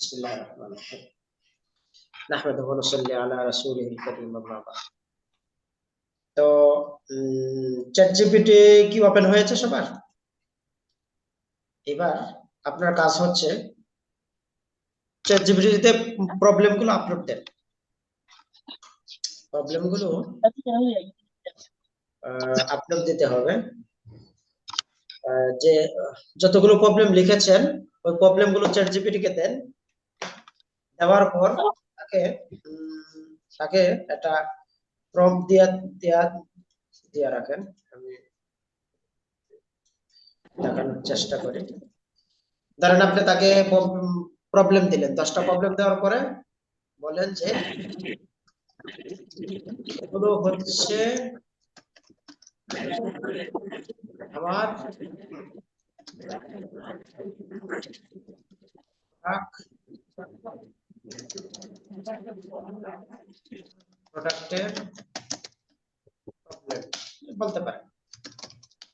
বিসমিল্লাহির রহমানির রহিম। নাহমাদুহু ওয়া নুসাল্লি আলা রাসূলিহিল কারীম, আম্মা বা'দ। তো চ্যাট জিপিটি কি ওপেন হয়েছে সবার? এবার আপনার কাজ হচ্ছে চ্যাট জিপিটিতে প্রবলেমগুলো আপলোড দেন। প্রবলেমগুলো আপলোড দিতে হবে। যে যতগুলো প্রবলেম লিখেছেন ওই প্রবলেমগুলো চ্যাট জিপিটিকে দেন। দেওয়ার পর তাকে একটা প্রম্পট দিয়ে রাখেন। আমি দেখানোর চেষ্টা করি। ধরেন আপনি তাকে প্রবলেম দিলেন, 10টা প্রবলেম দেওয়ার পরে বলেন যে এগুলো হচ্ছে আমার প্রোডাক্টের প্রবলেম বলতে পারেন।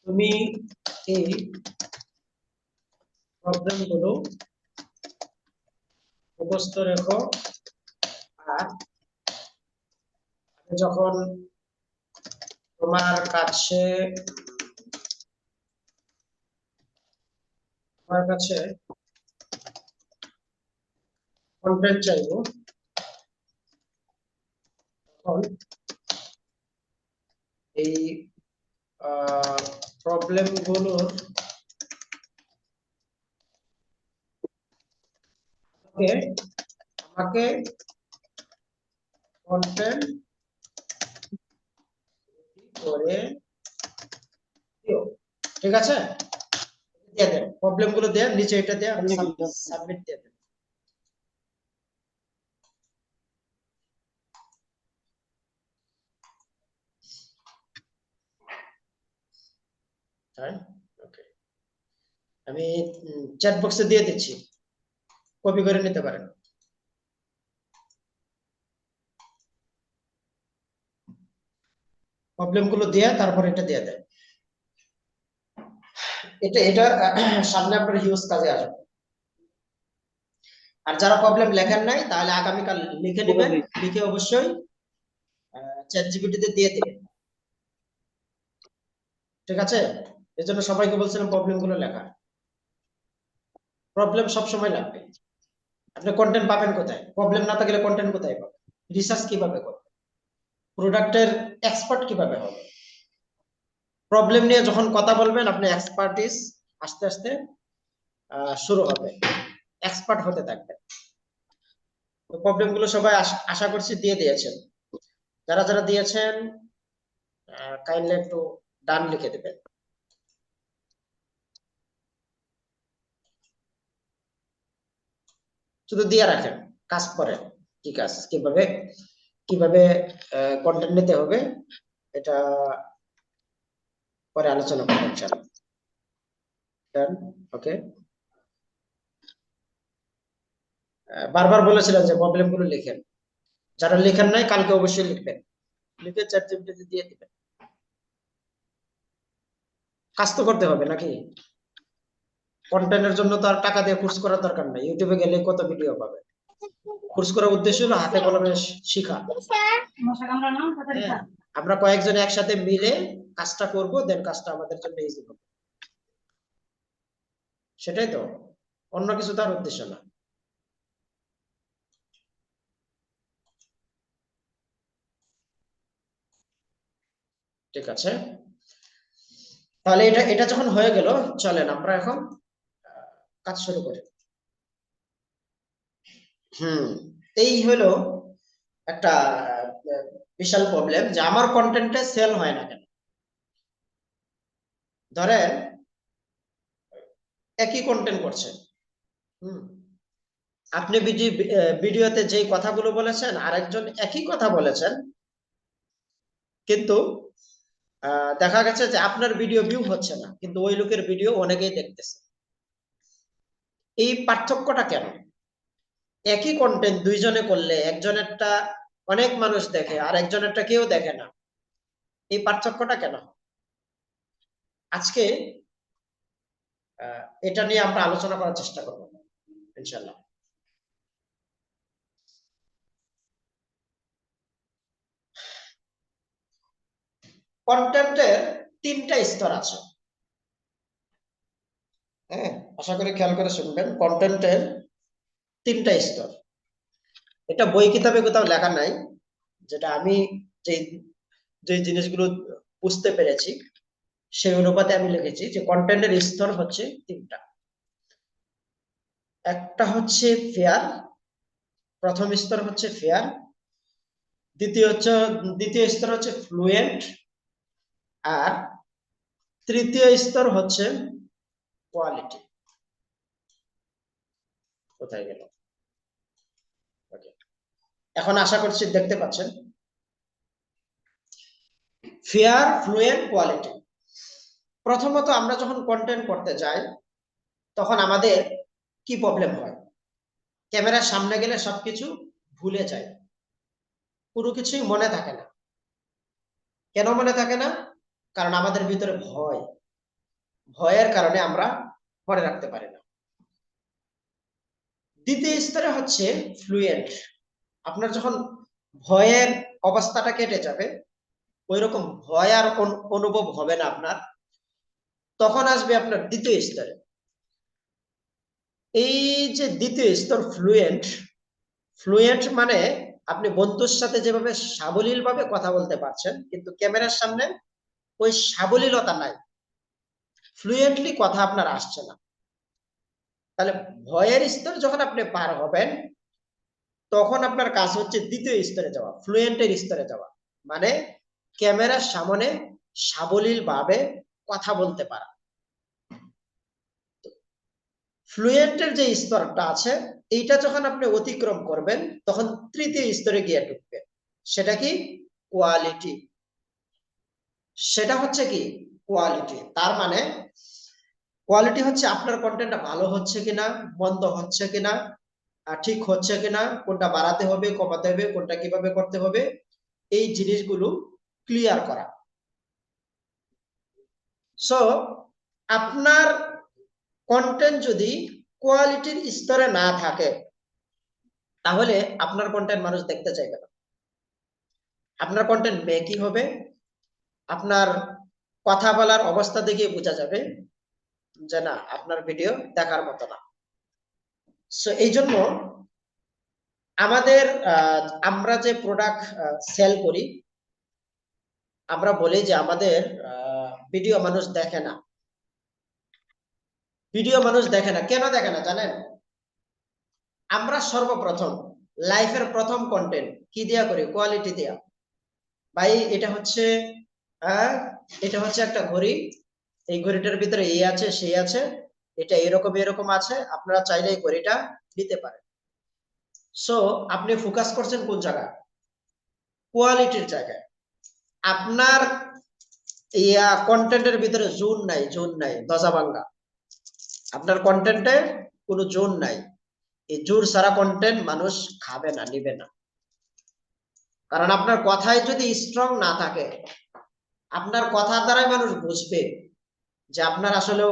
তুমি এই প্রবলেমগুলো মুখস্থ রেখো, আর যখন তোমার কাছে কন্টেন্ট চাইবো, তখন এই প্রবলেমগুলোর আমাকে কন্টেন্ট করে দিও, ঠিক আছে? দিয়ে দেন প্রবলেমগুলো, দেন নিচে এটা দিয়ে সাবমিট দিয়ে দেন। ওকে, আমি চ্যাট বক্সে দিয়ে দিচ্ছি, কপি করে নিতে পারেন। প্রবলেমগুলো দিয়ে তারপর এটা দিয়ে দেন। এটা সামনে আপনার হিউজ কাজে আসবে। আর যারা প্রবলেম লেখেন নাই তাহলে আগামীকাল লিখে নেবেন, লিখে অবশ্যই চ্যাট জিপিটিতে দিয়ে দিবেন, ঠিক আছে? এর জন্য সবাইকে বলছিলাম প্রবলেমগুলো লেখা। প্রবলেম সবসময় লাগবে। আপনি কন্টেন্ট পাবেন কোথায়? প্রবলেম না থাকলে কন্টেন্ট কোথায় পাবেন? রিসার্চ কিভাবে করবেন? প্রোডাক্টের এক্সপার্ট কিভাবে হবে? প্রবলেম নিয়ে যখন কথা বলবেন আপনি এক্সপার্টিস আস্তে আস্তে শুরু হবে, এক্সপার্ট হতে থাকবেন। তো প্রবলেমগুলো সবাই আশা করছি দিয়ে দিয়েছেন। যারা যারা দিয়েছেন কাইন্ডলি একটু ডান লিখে দেবেন। শুধু দিয়ে রাখেন, কাজ করেন। কি কাজ, কিভাবে কিভাবে কন্টেন্ট নিতে হবে এটা পরে আলোচনা করবো ইনশাআল্লাহ। ওকে, বারবার বলেছিলাম যে প্রবলেমগুলো লিখেন। যারা লেখেন নাই কালকে অবশ্যই লিখবেন, লিখে চ্যাট জিপিটিতে দিয়ে দিবেন। কাজ তো করতে হবে নাকি? কন্টেন্টের জন্য তো আর টাকা দিয়ে কোর্স করার দরকার নাই, ইউটিউবে গেলে কত ভিডিও পাবে। কোর্স করার উদ্দেশ্য হলো হাতে কলমে শেখা। আমরা কয়েকজন একসাথে মিলে কাজটা করব, দেন কাজটা আমাদের জন্য ইজি হবে। সেটাই তো, অন্য কিছু তার উদ্দেশ্য না। ঠিক আছে, তাহলে এটা এটা যখন হয়ে গেল, চলেন আমরা এখন কাজ শুরু করি। এই হলো একটা বিশাল প্রবলেম যে আমার কন্টেন্টে সেল হয় না কেন। ধরেন একই কন্টেন্ট করছেন, আপনি ভিডিওতে যেই কথাগুলো বলেছেন আরেকজন একই কথা বলেছেন, কিন্তু দেখা গেছে যে আপনার ভিডিও ভিউ হচ্ছে না, কিন্তু ওই লোকের ভিডিও অনেকেই দেখতেছে। এই পার্থক্যটা কেন? একই কন্টেন্ট দুইজনে করলে একজনেরটা অনেক মানুষ দেখে আর একজনেরটা কেউ দেখে না, এই পার্থক্যটা কেন? আজকে এটা নিয়ে আমরা আলোচনা করার চেষ্টা করব ইনশাআল্লাহ। কন্টেন্টের তিনটা স্তর আছে। হ্যাঁ, আশা করি খেয়াল করে শুনবেন, কন্টেন্টের তিনটা স্তর। এটা বই কিতাবে কোথাও লেখা নাই, যেটা আমি যে যে জিনিসগুলো বুঝতে পেরেছি সেই অনুপাতে আমি লিখেছি যে কন্টেন্টের স্তর হচ্ছে তিনটা। একটা হচ্ছে ফেয়ার, প্রথম স্তর হচ্ছে ফেয়ার, দ্বিতীয় স্তর হচ্ছে ফ্লুয়েন্ট, আর তৃতীয় স্তর হচ্ছে কোয়ালিটি। কোথায় গেল? ওকে, এখন আশা করছি দেখতে পাচ্ছেন। Fair, fluent, quality. প্রথমত আমরা যখন কন্টেন্ট করতে যাই তখন আমাদের কি প্রবলেম হয়? ক্যামেরার সামনে গেলে সবকিছু ভুলে যায়, কোনো কিছুই মনে থাকে না। কেন মনে থাকে না? কারণ আমাদের ভিতরে ভয়, ভয়ের কারণে আমরা মনে রাখতে পারি না। দ্বিতীয় স্তরে হচ্ছে ফ্লুয়েন্ট। আপনার যখন ভয়ের অবস্থাটা কেটে যাবে, ওই রকম ভয় আর অনুভব হবে না আপনার, তখন আসবে আপনার দ্বিতীয় স্তরে। এই যে দ্বিতীয় স্তর ফ্লুয়েন্ট, ফ্লুয়েন্ট মানে আপনি বন্ধুর সাথে যেভাবে সাবলীল ভাবে কথা বলতে পারছেন, কিন্তু ক্যামেরার সামনে ওই সাবলীলতা নাই, ফ্লুয়েন্টলি কথা আপনার আসছে না। তাহলে ভয়ের স্তর যখন আপনি পার হবেন, তখন আপনার কাজ হচ্ছে দ্বিতীয় স্তরে যাওয়া, ফ্লুয়েন্টের স্তরে যাওয়া, মানে ক্যামেরার সামনে সাবলীল ভাবে কথা বলতে পারা। ফ্লুয়েন্টের যে স্তরটা আছে, এইটা যখন আপনি অতিক্রম করবেন তখন তৃতীয় স্তরে গিয়ে ঢুকবেন। সেটা কি? কোয়ালিটি। সেটা হচ্ছে কি? কোয়ালিটি। তার মানে কোয়ালিটি হচ্ছে আপনার কন্টেন্টটা ভালো হচ্ছে কিনা, মন্দ হচ্ছে কিনা, ঠিক হচ্ছে কিনা, কোনটা বাড়াতে হবে, কমাতে হবে, কোনটা কিভাবে করতে হবে, এই জিনিসগুলো ক্লিয়ার করা। সো আপনার কন্টেন্ট যদি কোয়ালিটির স্তরে না থাকে, তাহলে আপনার কন্টেন্ট মানুষ দেখতে চাইবে না। আপনার কন্টেন্ট মেকি হবে, আপনার কথা বলার অবস্থা দেখে বোঝা যাবে যে না, আপনার ভিডিও দেখার মতো না। সো এই জন্য আমাদের আমরা যে প্রোডাক্ট সেল করি, আমরা বলি যে আমাদের ভিডিও মানুষ দেখে না। ভিডিও মানুষ দেখে না, কেন দেখে না জানেন? আমরা সর্বপ্রথম লাইফের প্রথম কন্টেন্ট কি দেয়া করি? কোয়ালিটি দেয়া। ভাই এটা হচ্ছে এটা হচ্ছে একটা ঘড়ি, এই ঘড়িটার ভিতরে এই আছে সেই আছে, এটা এরকম এরকম আছে, আপনারা চাইলে এই ঘড়িটা নিতে পারেন। সো আপনি ফোকাস করছেন কোন জায়গায়? কোয়ালিটির জায়গায়। আপনার কন্টেন্টের ভিতরে জোন নাই, জোন নাই, দজা ভাঙ্গা। আপনার কন্টেন্টে কোনো জোন নাই। এই জোর সারা কন্টেন্ট মানুষ খাবে না, নিবে না। কারণ আপনার কথায় যদি স্ট্রং না থাকে, আপনার কথার দ্বারাই মানুষ বুঝবে যে আপনার আসলে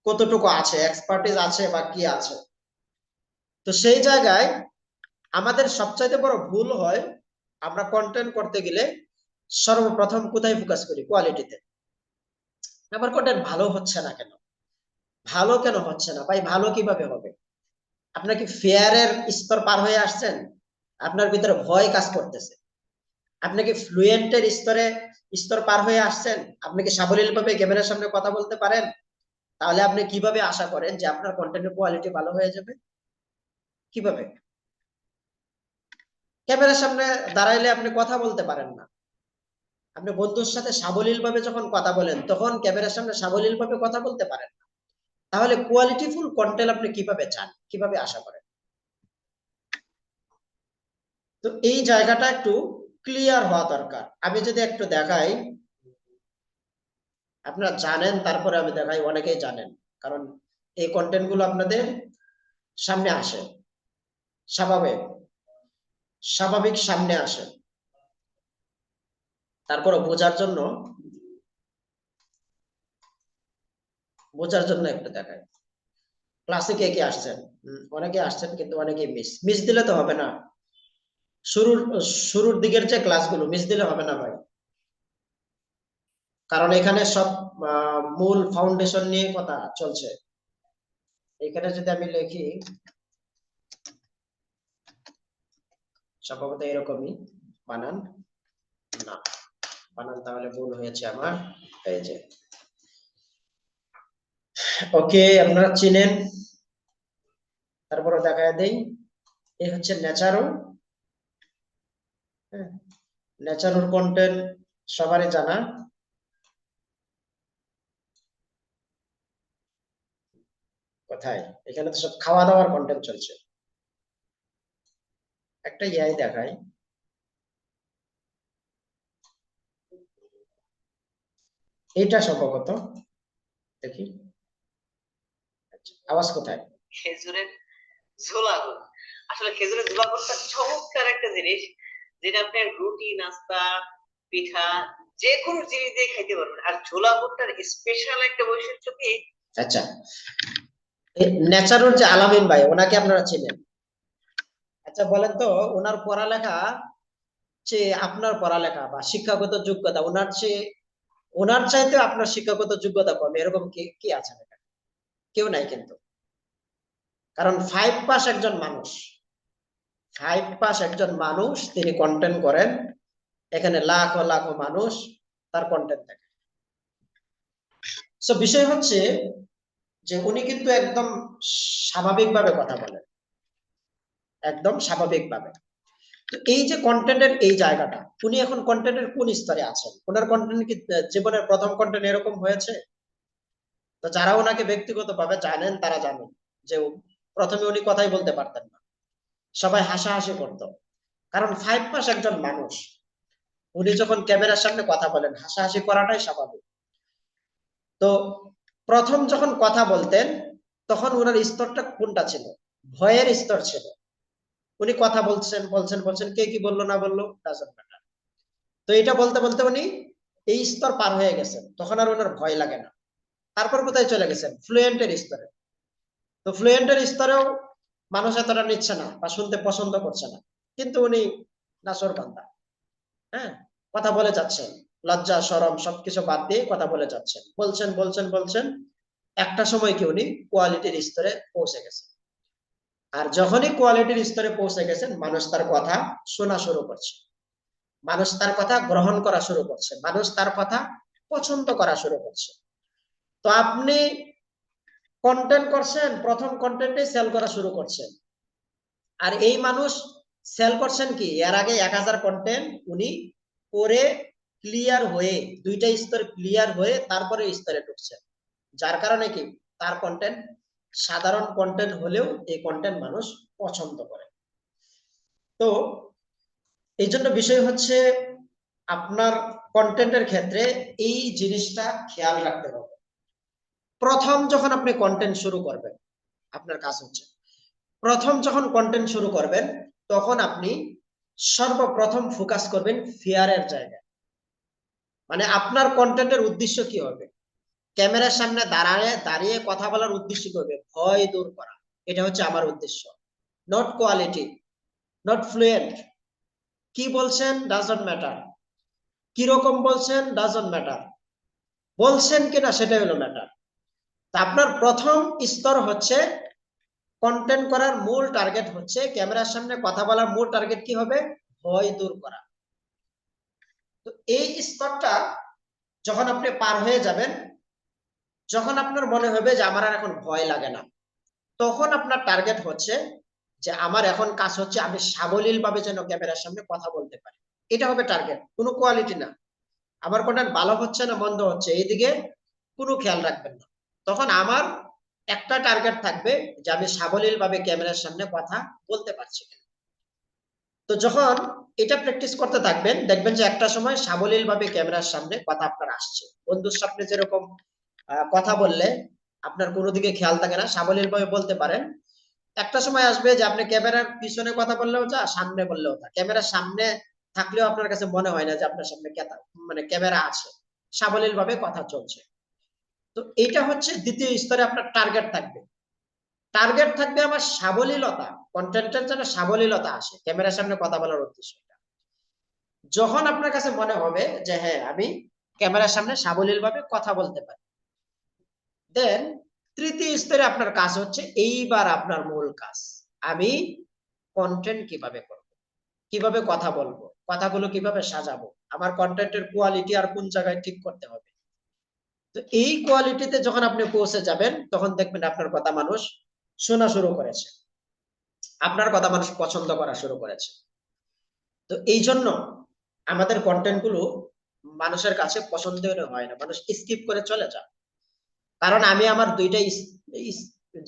কতটুকু আছে, এক্সপার্টিস আছে বা কি আছে। তো সেই জায়গায় আমাদের সবচাইতে বড় ভুল হয়, আমরা কন্টেন্ট করতে গেলে সর্বপ্রথম কোথায় ফোকাস করি? কোয়ালিটিতে। আমার কন্টেন্ট ভালো হচ্ছে না কেন? ভালো কেন হচ্ছে না ভাই? ভালো কিভাবে হবে? আপনার কি ফেয়ারের স্তর পার হয়ে আসছেন? আপনার ভিতরে ভয় কাজ করতেছে। আপনি কি ফ্লুয়েন্টের স্তর পার হয়ে আসছেন? আপনি কি সাবলীল ভাবে ক্যামেরার সামনে কথা বলতে পারেন? তাহলে আপনি কিভাবে আশা করেন যে আপনার কন্টেন্টের কোয়ালিটি ভালো হয়ে যাবে? কিভাবে? ক্যামেরার সামনে দাঁড়াইলে আপনি কথা বলতে পারেন না। আপনি বন্ধুর সাথে সাবলীল ভাবে যখন কথা বলেন, তখন ক্যামেরার সামনে সাবলীল ভাবে কথা বলতে পারেন না। তাহলে কোয়ালিটিফুল কন্টেন্ট আপনি কিভাবে চান, কিভাবে আশা করেন? তো এই জায়গাটা একটু ক্লিয়ার হওয়া দরকার। আমি যদি একটু দেখাই, আপনারা জানেন, তারপরে আমি দেখাই, অনেকেই জানেন, কারণ এই কন্টেন্ট গুলো আপনাদের সামনে আসে, স্বাভাবিক স্বাভাবিক সামনে আসে। তারপরে বোঝার জন্য একটু দেখাই। ক্লাসে কে কে আসছেন? অনেকে আসছেন, কিন্তু অনেকে মিস মিস দিলে তো হবে না। শুরুর শুরুর দিকের যে ক্লাসগুলো মিস দিলে হবে না ভাই। কারণ এখানে সব মূল ফাউন্ডেশন নিয়ে কথা চলছে। এখানে যদি আমি লিখি সম্ভবত এরকমই বানান, না বানান তাহলে ভুল হয়েছে আমার, এই যে ওকে আপনারা চিনেন, তারপরে দেখায় দেই এই হচ্ছে ন্যাচারো। ন্যাচারোর কন্টেন্ট সবারই জানা। কোথায়, এখানে তো সব খাওয়া দাওয়ার কন্টেন্ট চলছে। একটা ইয়াই দেখায়, এইটা সম্ভবত, দেখি আওয়াজ কোথায়। খেজুরের ঝোলা গুড়। আসলে খেজুরের ঝোলা গুড়টা চমৎকার একটা জিনিস, যেটা আপনি রুটি, নাস্তা, পিঠা যে কোনো জিনিস দিয়ে খাইতে পারবেন। আর ঝোলা গুড়টার স্পেশাল একটা বৈশিষ্ট্য কি, আচ্ছা ন্যাচারুল যে আলামিন ভাই, ওনাকে আপনারা চিনেন? আচ্ছা বলেন তো, ওনার পড়ালেখা চেয়ে আপনার পড়ালেখা বা শিক্ষাগত যোগ্যতা, ওনার চাইতে আপনার শিক্ষাগত যোগ্যতা কম, এরকম কি কি আছে এখানে? কেউ নাই কিন্তু। কারণ 5 পাস একজন মানুষ, 5 পাস একজন মানুষ, তিনি কন্টেন্ট করেন, এখানে লাখ লাখ মানুষ তার কন্টেন্ট দেখে। সো বিষয় হচ্ছে যে উনি কিন্তু একদম স্বাভাবিকভাবে কথা বলেন, একদম স্বাভাবিকভাবে। তো এই যে কন্টেন্টের এই জায়গাটা, উনি এখন কন্টেন্টের কোন স্তরে আছেন? ওনার কন্টেন্ট কি জীবনের প্রথম কন্টেন্ট এরকম হয়েছে? তো যারা ওনাকে ব্যক্তিগতভাবে জানেন তারা জানেন যে প্রথমে উনি কথাই বলতে পারতেন না, সবাই হাসাহাসি করতো। কারণ 5 পাস একজন মানুষ, উনি যখন ক্যামেরার সামনে কথা বলেন হাসাহাসি করাটাই স্বাভাবিক। তো প্রথম যখন কথা বলতেন তখন ওনার স্তরটা কোনটা ছিল? ভয়ের স্তর ছিল। উনি কথা বলছেন বলছেন বলছেন, কে কি বললো না বললো ডাজন্ট ম্যাটার। তো এটা বলতে বলতে উনি এই স্তর পার হয়ে গেছেন, তখন আর ওনার ভয় লাগে না। তারপর কোথায় চলে গেছেন? ফ্লুয়েন্টের স্তরে। তো ফ্লুয়েন্টের স্তরেও মানুষ এতটা নিচ্ছে না বা শুনতে পছন্দ করছে না, কিন্তু উনি নাছোড়বান্দা, হ্যাঁ, কথা বলে যাচ্ছেন, লজ্জা শরম সবকিছু বাদ দিয়ে কথা বলে যাচ্ছেন, বলছেন বলছেন বলছেন, একটা সময় কি উনি কোয়ালিটির স্তরে পৌঁছে গেছেন। আর যখনই কোয়ালিটির স্তরে পৌঁছে গেছেন, মানুষ তার কথা শোনা শুরু করছে, মানুষ তার কথা গ্রহণ করা শুরু করছে, মানুষ তার কথা পছন্দ করা শুরু করছে। তো আপনি কন্টেন্ট করছেন, প্রথম কন্টেন্টে সেল করা শুরু করছেন, আর এই মানুষ সেল করছেন কি, এর আগে 1000 কন্টেন্ট উনি করে ক্লিয়ার হয়ে, দুইটা স্তর ক্লিয়ার হয়ে তারপরে স্তরে ঢুকছেন। যার কারণে কি, তার কন্টেন্ট সাধারণ কন্টেন্ট হলেও এই কন্টেন্ট মানুষ পছন্দ করে। তো এই জন্য বিষয় হচ্ছে আপনার কন্টেন্টের ক্ষেত্রে এই জিনিসটা খেয়াল রাখতে হবে। প্রথম যখন আপনি কন্টেন্ট শুরু করবেন, আপনার কাজ হচ্ছে প্রথম যখন কন্টেন্ট শুরু করবেন তখন আপনি সর্বপ্রথম ফোকাস করবেন ফিয়ারের জায়গায়। মানে আপনার কন্টেন্টের উদ্দেশ্য কি হবে? ক্যামেরার সামনে দাঁড়ায় দাঁড়িয়ে কথা বলার উদ্দেশ্য কি হবে? ভয় দূর করা। এটা হচ্ছে আমার উদ্দেশ্য, নট কোয়ালিটি, নট ফ্লুয়েন্ট। কি বলছেন ডাজন্ট ম্যাটার, কিরকম বলছেন ডাজন্ট ম্যাটার, বলছেন কিনা সেটাই হলো ম্যাটার। তা আপনার প্রথম স্তর হচ্ছে কন্টেন্ট করার মূল টার্গেট হচ্ছে, ক্যামেরার সামনে কথা বলার মূল টার্গেট কি হবে? ভয় দূর করা। তো এই স্তরটা যখন আপনি পার হয়ে যাবেন, যখন আপনার মনে হবে যে আমার আর এখন ভয় লাগে না, তখন আপনার টার্গেট হচ্ছে যে আমার এখন কাজ হচ্ছে আমি সাবলীল ভাবে যেন ক্যামেরার সামনে কথা বলতে পারি। এটা হবে টার্গেট, কোনো কোয়ালিটি না। আমার কন্টেন্ট ভালো হচ্ছে না মন্দ হচ্ছে এইদিকে কোনো খেয়াল রাখবেন না। তখন আমার একটা টার্গেট থাকবে যে আমি সাবলীল ভাবে ক্যামেরার সামনে কথা বলতে পারছি কিনা। তো যখন এটা প্র্যাকটিস করতে থাকবেন, দেখবেন যে একটা সময় সাবলীল ভাবে ক্যামেরার সামনে কথা আপনার আসছে। বন্ধুর সামনে যেরকম কথা বললে আপনার কোনো দিকে খেয়াল থাকে না, সাবলীল ভাবে বলতে পারেন, একটা সময় আসবে যে আপনি ক্যামেরার পিছনে কথা বললেও যা, সামনে বললেও তা, ক্যামেরার সামনে থাকলেও আপনার কাছে মনে হয় না যে আপনার সামনে মানে ক্যামেরা আছে, সাবলীল ভাবে কথা চলছে। তো এটা হচ্ছে দ্বিতীয় স্তরে আপনার টার্গেট থাকবে। টার্গেট থাকবে আমার সাবলীলতা, কন্টেন্টের যেন সাবলীলতা আসে ক্যামেরার সামনে কথা বলার উদ্দেশ্য। যখন আপনার কাছে মনে হবে যে হ্যাঁ আমি ক্যামেরার সামনে সাবলীল ভাবে কথা বলতে পারি। দেন তৃতীয় স্তরে আপনার কাজ হচ্ছে, এইবার আপনার মূল কাজ, আমি কন্টেন্ট কিভাবে করব, কিভাবে কথা বলবো, কথাগুলো কিভাবে সাজাবো, আমার কন্টেন্টের কোয়ালিটি আর কোন জায়গায় ঠিক করতে হবে। তো এই কোয়ালিটিতে যখন আপনি পৌঁছে যাবেন, তখন দেখবেন আপনার কথা মানুষ শোনা শুরু করেছে, আপনার কথা মানুষ পছন্দ করা শুরু করেছে। তো এই জন্য আমাদের কন্টেন্ট গুলো মানুষের কাছে পছন্দের হয় না, মানুষ স্কিপ করে চলে যায়। কারণ আমি আমার দুইটা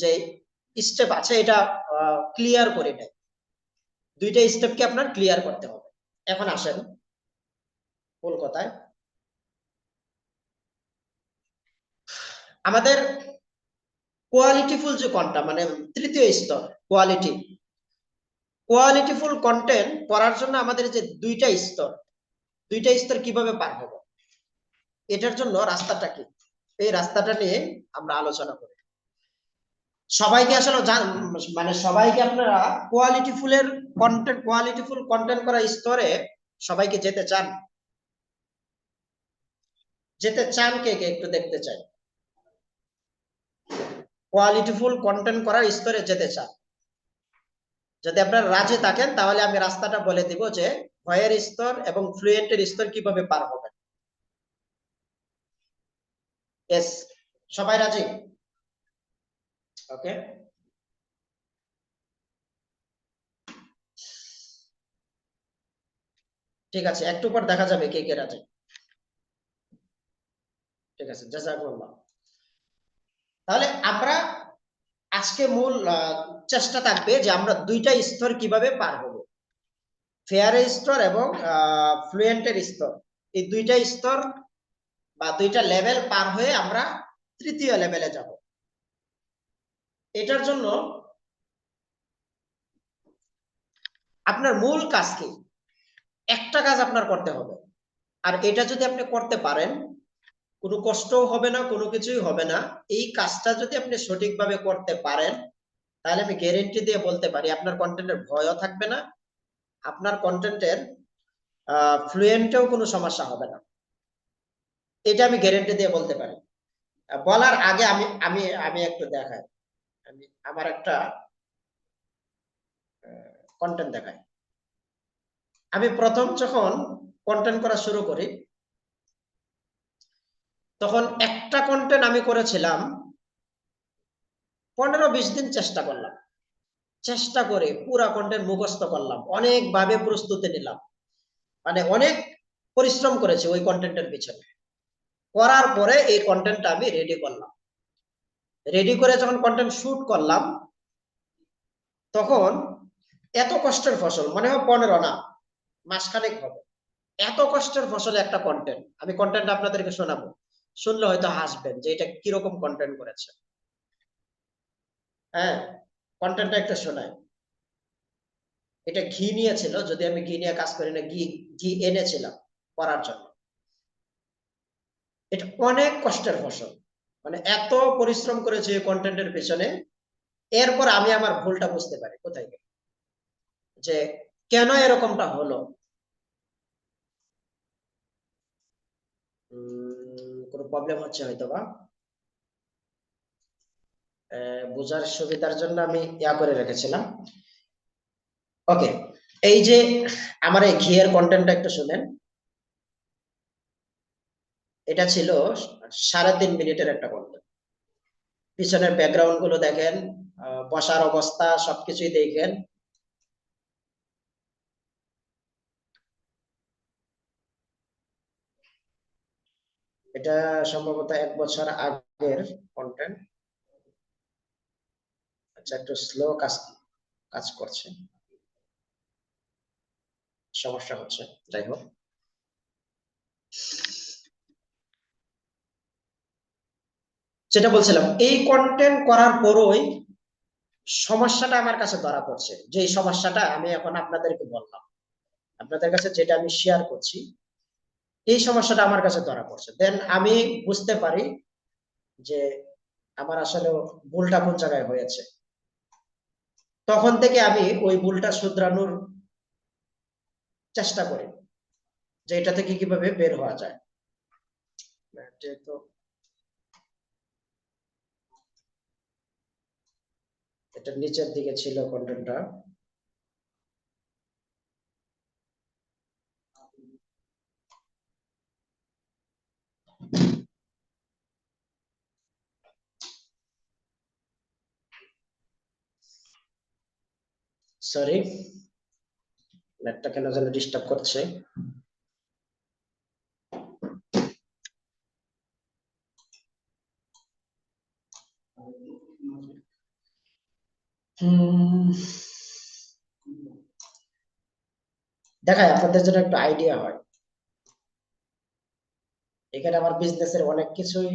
যে স্টেপ আছে এটা ক্লিয়ার করে নেই, দুইটা স্টেপকে আপনার ক্লিয়ার করতে হবে। এখন আসেন মূল কথায়। আমাদের কোয়ালিটিফুল যে কন্টেন্ট, মানে তৃতীয় স্তর কোয়ালিটিফুল কন্টেন্ট করার জন্য আমাদের যে দুইটা স্তর কিভাবে পার হব, এটার জন্য রাস্তাটা কি, এই রাস্তাটা নিয়ে আমরা আলোচনা করি। সবাইকে আসলে মানে সবাইকে আপনারা কোয়ালিটিফুল কন্টেন্ট করা স্তরে সবাইকে যেতে চান কে কে একটু দেখতে চাই, কোয়ালিটিফুল কন্টেন্ট করার স্তরে যেতে চান। যদি আপনারা রাজি থাকেন তাহলে আমি রাস্তাটা বলে দিব যে ভয়ের স্তর এবং ফ্লুয়েন্টের স্তর কিভাবে পার হবেন। এস, সবাই রাজি? ওকে, ঠিক আছে, একটু পর দেখা যাবে কে কে রাজি। ঠিক আছে, জাযাকুল্লাহ। তাহলে আমরা আজকে মূল চেষ্টা থাকবে যে আমরা দুইটা স্তর কিভাবে পার হব, ফেয়ারের স্তর এবং ফ্লুয়েন্টের স্তর। এই দুইটা স্তর বা দুইটা লেভেল পার হয়ে আমরা তৃতীয় লেভেলে যাব। এটার জন্য আপনার মূল কাজ কি, একটা কাজ আপনার করতে হবে, আর এটা যদি আপনি করতে পারেন কোনো কষ্টও হবে না, কোনো কিছুই হবে না। এই কাজটা যদি আপনি সঠিকভাবে করতে পারেন, তাহলে আমি গ্যারেন্টি দিয়ে বলতে পারি আপনার কন্টেন্টের ভয়ও থাকবে না, আপনার কন্টেন্টের ফ্লুয়েন্টেও কোনো সমস্যা হবে না। এটা আমি গ্যারেন্টি দিয়ে বলতে পারি। বলার আগে আমি আমি আমি একটু দেখাই, আমি আমার একটা কন্টেন্ট দেখাই। আমি প্রথম যখন কন্টেন্ট করা শুরু করি, তখন একটা কন্টেন্ট আমি করেছিলাম 15-20 দিন চেষ্টা করে পুরা কন্টেন্ট মুখস্থ করলাম, অনেক ভাবে প্রস্তুতি নিলাম, মানে অনেক পরিশ্রম করেছি ওই কন্টেন্টের পিছনে। করার পরে এই কন্টেন্টটা আমি রেডি করলাম, রেডি করে যখন কন্টেন্ট শুট করলাম, তখন এত কষ্টের ফসল, মনে হয় 15 না, মাসখানেক হবে, এত কষ্টের ফসল একটা কন্টেন্ট। আমি কন্টেন্ট আপনাদেরকে শোনাবো, শুনলে হয়তো হাসবেন যে এটা কিরকম কন্টেন্ট করেছে। হ্যাঁ, কন্টেন্টটা একটা শোনাই। এটা ঘি নিয়েছিল, যদি আমি ঘি নিয়ে কাজ করি না, ঘি এনেছিলাম করার জন্য। এটা অনেক কষ্টের ফসল, মানে এত পরিশ্রম করেছে কন্টেন্টের পেছনে। এরপর আমি আমার ভুলটা বুঝতে পারি কোথায় গেল, যে কেন এরকমটা হলো। কোনো প্রবলেম হচ্ছে হয়তো বা, বোঝার সুবিধার জন্য আমি ইয়া করে রেখেছিলাম। ওকে, এই যে আমার এই ঘিয়ের কন্টেন্টটা একটু শুনেন। এটা ছিল 3.5 মিনিটের একটা কন্টেন্ট। পিছনের ব্যাকগ্রাউন্ড গুলো দেখেন, বসার অবস্থা সবকিছুই দেখেন। এটা সম্ভবত 1 বছর আগের কন্টেন্ট। আচ্ছা, একটু স্লো কাজ করছে, সমস্যা হচ্ছে, যাই হোক। যেটা বলছিলাম, এই কন্টেন্ট করার পরই সমস্যাটা আমার কাছে ধরা পড়ছে, যে সমস্যাটা আমি এখন আপনাদেরকে বললাম, আপনাদের কাছে যেটা আমি শেয়ার করছি, এই সমস্যাটা আমার কাছে ধরা পড়ছে। দেন আমি বুঝতে পারি যে আমার আসলে ভুলটা কোন জায়গায় হয়েছে। তখন থেকে আমি ওই ভুলটা শুধরানোর চেষ্টা করি, যে এটা থেকে কিভাবে বের হওয়া যায়। যেহেতু এটা নিচের দিকে ছিল কন্টেন্টটা, সরি নেটটা কেন যেন ডিস্টার্ব করছে। দেখায় আপনাদের জন্য একটু আইডিয়া হয়। এখানে আমার বিজনেসের অনেক কিছুই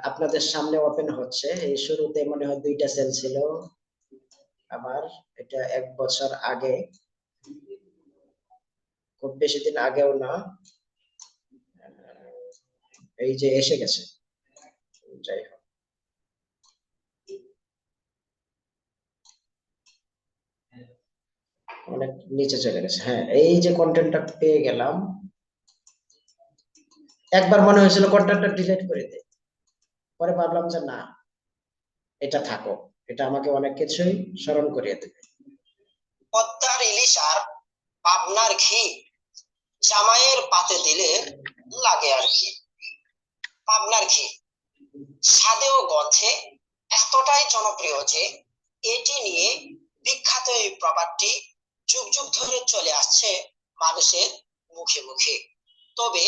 আপনাদের সামনে ওপেন হচ্ছে। এই শুরুতে মনে হয় 2টা সেল ছিল আমার, এটা 1 বছর আগে, খুব বেশি দিন আগেও না, এই যে এসে গেছে। যাই হোক, অনেক নিচে চলে গেছে। হ্যাঁ, এই যে কন্টেন্টটা পেয়ে গেলাম, একবার মনে হয়েছিল কন্টেন্টটা ডিলিট করে দিই, পরে ভাবলাম যে না, এটা থাকো, এটা আমাকে অনেক কিছুই স্মরণ করিয়ে দেবে। পদ্মার ইলিশ আর পাবনার ঘি জামাইয়ের পাতে দিলে লাগে আর কি। পাবনার ঘি স্বাদে ও গন্ধে এতটাই জনপ্রিয় যে এটি নিয়ে বিখ্যাত এই প্রবাদটি যুগ যুগ ধরে চলে আসছে মানুষের মুখে মুখে। তবে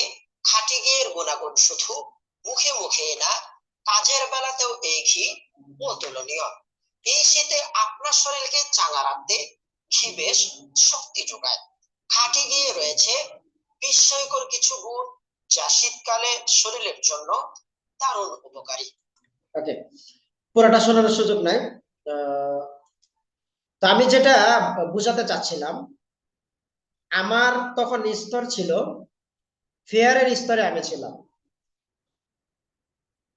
খাঁটি ঘিয়ের গুণাগুণ শুধু মুখে মুখে না, কাজের বেলাতেও এই ঘি অতুলনীয়। এই শীতে আপনার শরীরকে চাঙ্গা রাখতে ঘি বেশ শক্তি যোগায়। খাঁটি ঘিয়ে রয়েছে বিস্ময়কর কিছু গুণ যা শীতকালে শরীরের জন্য দারুণ উপকারী। ওকে, পুরোটা শোনার সুযোগ নাই। তো আমি যেটা বুঝাতে চাচ্ছিলাম, আমার তখন স্তর ছিল, ফেয়ারের স্তরে আমি ছিলাম।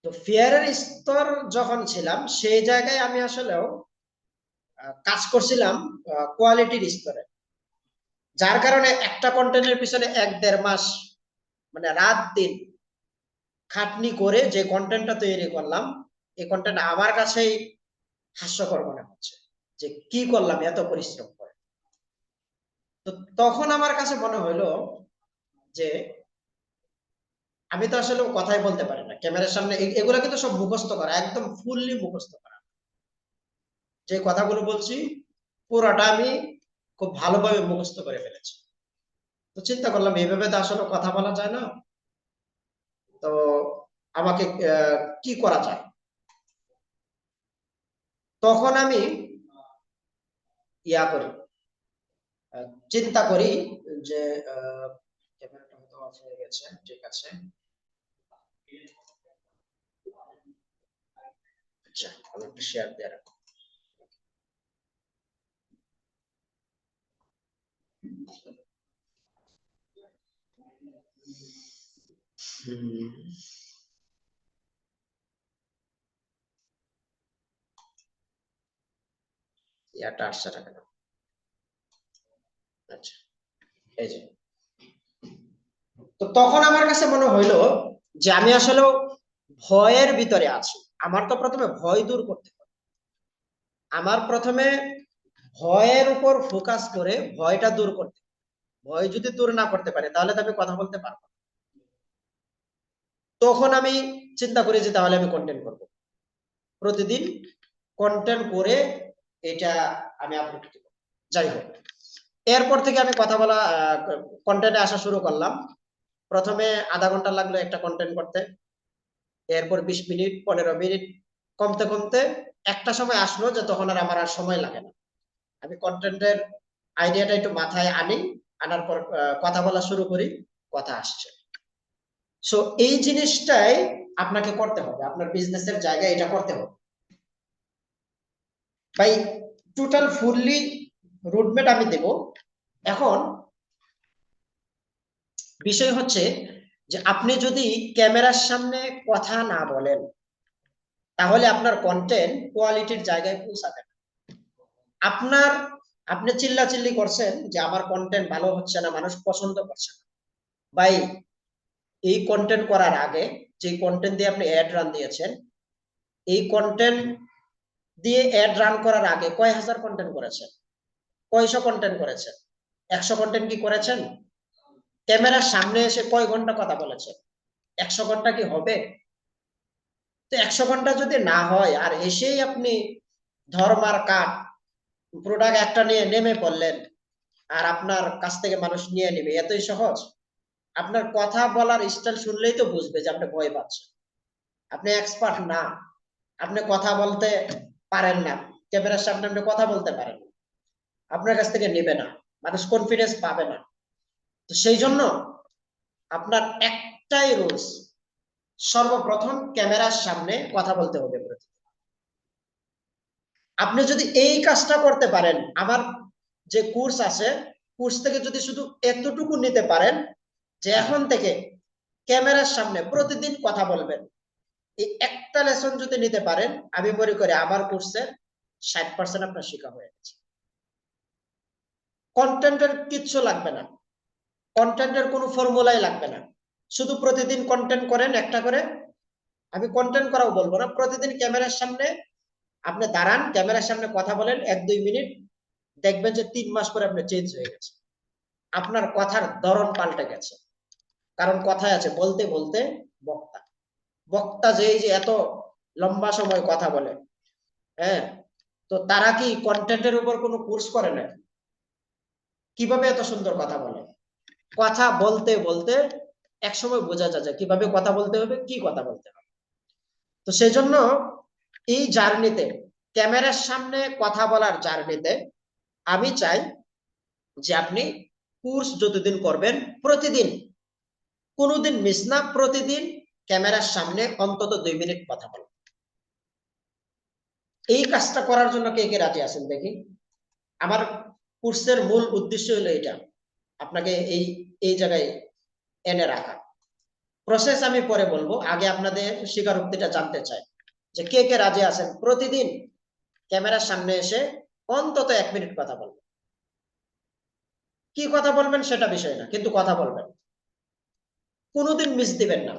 তো ফেয়ারের স্তর যখন ছিলাম, সেই জায়গায় আমি আসলেও কাজ করছিলাম কোয়ালিটির স্তরে, যার কারণে একটা কন্টেন্টের পিছনে 1-1.5 মাস মানে রাত দিন খাটনি করে যে কন্টেন্টটা তৈরি করলাম, এই কন্টেন্ট আমার কাছেই হাস্যকর মনে হচ্ছে যে কি করলাম এত পরিশ্রম করে। তো তখন আমার কাছে মনে হলো যে আমি তো আসলে কথাই বলতে পারি না ক্যামেরার সামনে, এগুলো কিন্তু সব মুখস্থ করা, একদম ফুললি মুখস্থ করা। যে কথাগুলো বলছি পুরোটা আমি খুব ভালোভাবে মুখস্থ করে ফেলেছি। তো চিন্তা করলাম এইভাবে তো আসলে কথা বলা যায় না, তো আমাকে কি করা যায়। তখন আমি ইয়া করি, চিন্তা করি যে ক্যামেরাটা হয়তো অফ হয়ে গেছে, ঠিক আছে, আচ্ছা আমি একটু শেয়ার দিয়ে রাখবো। ইয়াটা আসছে না কেন? আচ্ছা, এই যে, তো তখন আমার কাছে মনে হইলো যে আমি আসলে ভয়ের ভিতরে আছি। আমার তো প্রথমে ভয় দূর করতে হবে। আমার প্রথমে ভয়ের উপর ফোকাস করে ভয়টা দূর করতে হবে। ভয় যদি দূর না করতে পারে তাহলে তো আমি কথা বলতে পারবো না। তখন আমি চিন্তা করি যে তাহলে আমি কন্টেন্ট করব, প্রতিদিন কন্টেন্ট করে এটা আমি আপলোড দেব। যাই হোক, এরপর থেকে আমি কথা বলা, কন্টেন্টে আসা শুরু করলাম। প্রথমে আধা ঘন্টা লাগলো একটা কন্টেন্ট করতে, এরপর 20 মিনিট, 15 মিনিট, কমতে কমতে একটা সময় আসলো যে তখন আর আমার আর সময় লাগে না। আমি কন্টেন্টের আইডিয়াটা একটু মাথায় আনি, আনার পর কথা বলা শুরু করি, কথা আসছে। সো এই জিনিসটাই আপনাকে করতে হবে, আপনার বিজনেসের জায়গায় এটা করতে হবে ভাই। টোটাল ফুললি রুটম্যাপ আমি দেব। এখন বিষয় হচ্ছে যে আপনি যদি ক্যামেরার সামনে কথা না বলেন তাহলে আপনার কন্টেন্ট কোয়ালিটির জায়গায় পৌঁছাবে না। আপনার, আপনি চিল্লাচিল্লি করছেন যে আমার কন্টেন্ট ভালো হচ্ছে না, মানুষ পছন্দ করছে না, ভাই এই কন্টেন্ট করার আগে যে কন্টেন্ট দিয়ে আপনি অ্যাড রান দিয়েছেন, এই কন্টেন্ট দিয়ে অ্যাড রান করার আগে কয় হাজার কন্টেন্ট করেছেন, কয়শো কন্টেন্ট করেছেন, 100 কন্টেন্ট কি করেছেন? ক্যামেরার সামনে এসে কয় ঘন্টা কথা বলেছেন? 100 ঘন্টা কি হবে? তো 100 ঘন্টা যদি না হয়, আর এসেই আপনি ধর্মার কাঠ প্রোডাক্ট একটা নিয়ে নেমে পড়লেন, আর আপনার কাছ থেকে মানুষ নিয়ে নেবে, এতই সহজ? আপনার কথা বলার স্টাইল শুনলেই তো বুঝবে যে আপনি ভয় পাচ্ছেন, আপনি এক্সপার্ট না, আপনি কথা বলতে পারেন না, ক্যামেরার সামনে আপনি কথা বলতে পারেন না, আপনার কাছ থেকে নেবে না, মানুষ কনফিডেন্স পাবে না। তো সেই জন্য আপনার একটাই রুলস, সর্বপ্রথম ক্যামেরার সামনে কথা বলতে হবে। আপনি যদি এই কাজটা করতে পারেন, আমার যে কোর্স আছে, কোর্স থেকে যদি শুধু এতটুকু নিতে পারেন যে এখন থেকে ক্যামেরার সামনে প্রতিদিন কথা বলবেন, এই একটা লেসন যদি নিতে পারেন, আমি মনে করি আমার কোর্সের 60% আপনার শেখা হয়ে গেছে। কন্টেন্টের কিচ্ছু লাগবে না, কন্টেন্টের কোনো ফর্মুলাই লাগবে না, শুধু প্রতিদিন কন্টেন্ট করেন একটা করে। আমি কন্টেন্ট করাও বলবো না, প্রতিদিন ক্যামেরার সামনে আপনি দাঁড়ান, ক্যামেরার সামনে কথা বলেন 1-2 মিনিট, দেখবেন যে 3 মাস পরে আপনি চেঞ্জ হয়ে গেছে, আপনার কথার ধরন পাল্টে গেছে। কারণ কথায় আছে, বলতে বলতে বক্তা। বক্তা যে এই যে এত লম্বা সময় কথা বলে, হ্যাঁ, তো তারা কি কন্টেন্টের উপর কোনো কোর্স করে নাকি? কিভাবে এত সুন্দর কথা বলে? কথা বলতে বলতে এক সময় বোঝা যায় যে কিভাবে কথা বলতে হবে, কি কথা বলতে হবে। তো সেই জন্য এই জার্নিতে, ক্যামেরার সামনে কথা বলার জার্নিতে, আমি চাই যে আপনি কোর্স যতদিন করবেন, প্রতিদিন, কোনোদিন মিস না, প্রতিদিন ক্যামেরার সামনে অন্তত 2 মিনিট কথা বলুন। এই কাজটা করার জন্য কে কে রাজি আছেন দেখি? আমার কোর্সের মূল উদ্দেশ্য হলো এটা, আপনাকে এই এই জায়গায় এনে রাখা। প্রসেস আমি পরে বলবো, আগে আপনাদের স্বীকারোক্তিটা জানতে চাই যে কে কে রাজি আছেন প্রতিদিন ক্যামেরার সামনে এসে অন্তত 1 মিনিট কথা বলবেন। কি কথা বলবেন সেটা বিষয় না, কিন্তু কথা বলবেন, কোনোদিন মিস দিবেন না,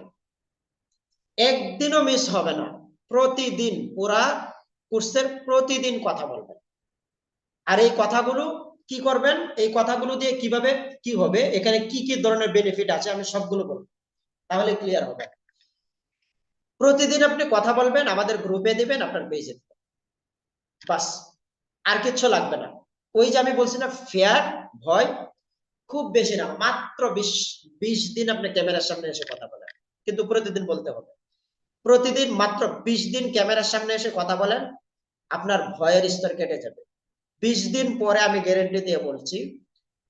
একদিনও মিস হবে না, প্রতিদিন পুরা কোর্সের প্রতিদিন কথা বলবেন। আর এই কথাগুলো কি করবেন, এই কথাগুলো দিয়ে কিভাবে কি হবে, এখানে কি কি ধরনের বেনিফিট আছে আমি সবগুলো বলবো, তাহলে ক্লিয়ার হবে। প্রতিদিন আপনি কথা বলবেন, আমাদের গ্রুপে দিবেন, আপনার পেজে দিবেন, বাস, আর কিচ্ছু লাগবে না। ওই যে আমি বলছি না, ফেয়ার, ভয় খুব বেশি না, মাত্র 20 দিন আপনি ক্যামেরার সামনে এসে কথা বলেন, কিন্তু প্রতিদিন বলতে হবে। প্রতিদিন মাত্র 20 দিন ক্যামেরার সামনে এসে কথা বলেন, আপনার ভয়ের স্তর কেটে যাবে। 20 দিন পরে আমি গ্যারেন্টি দিয়ে বলছি,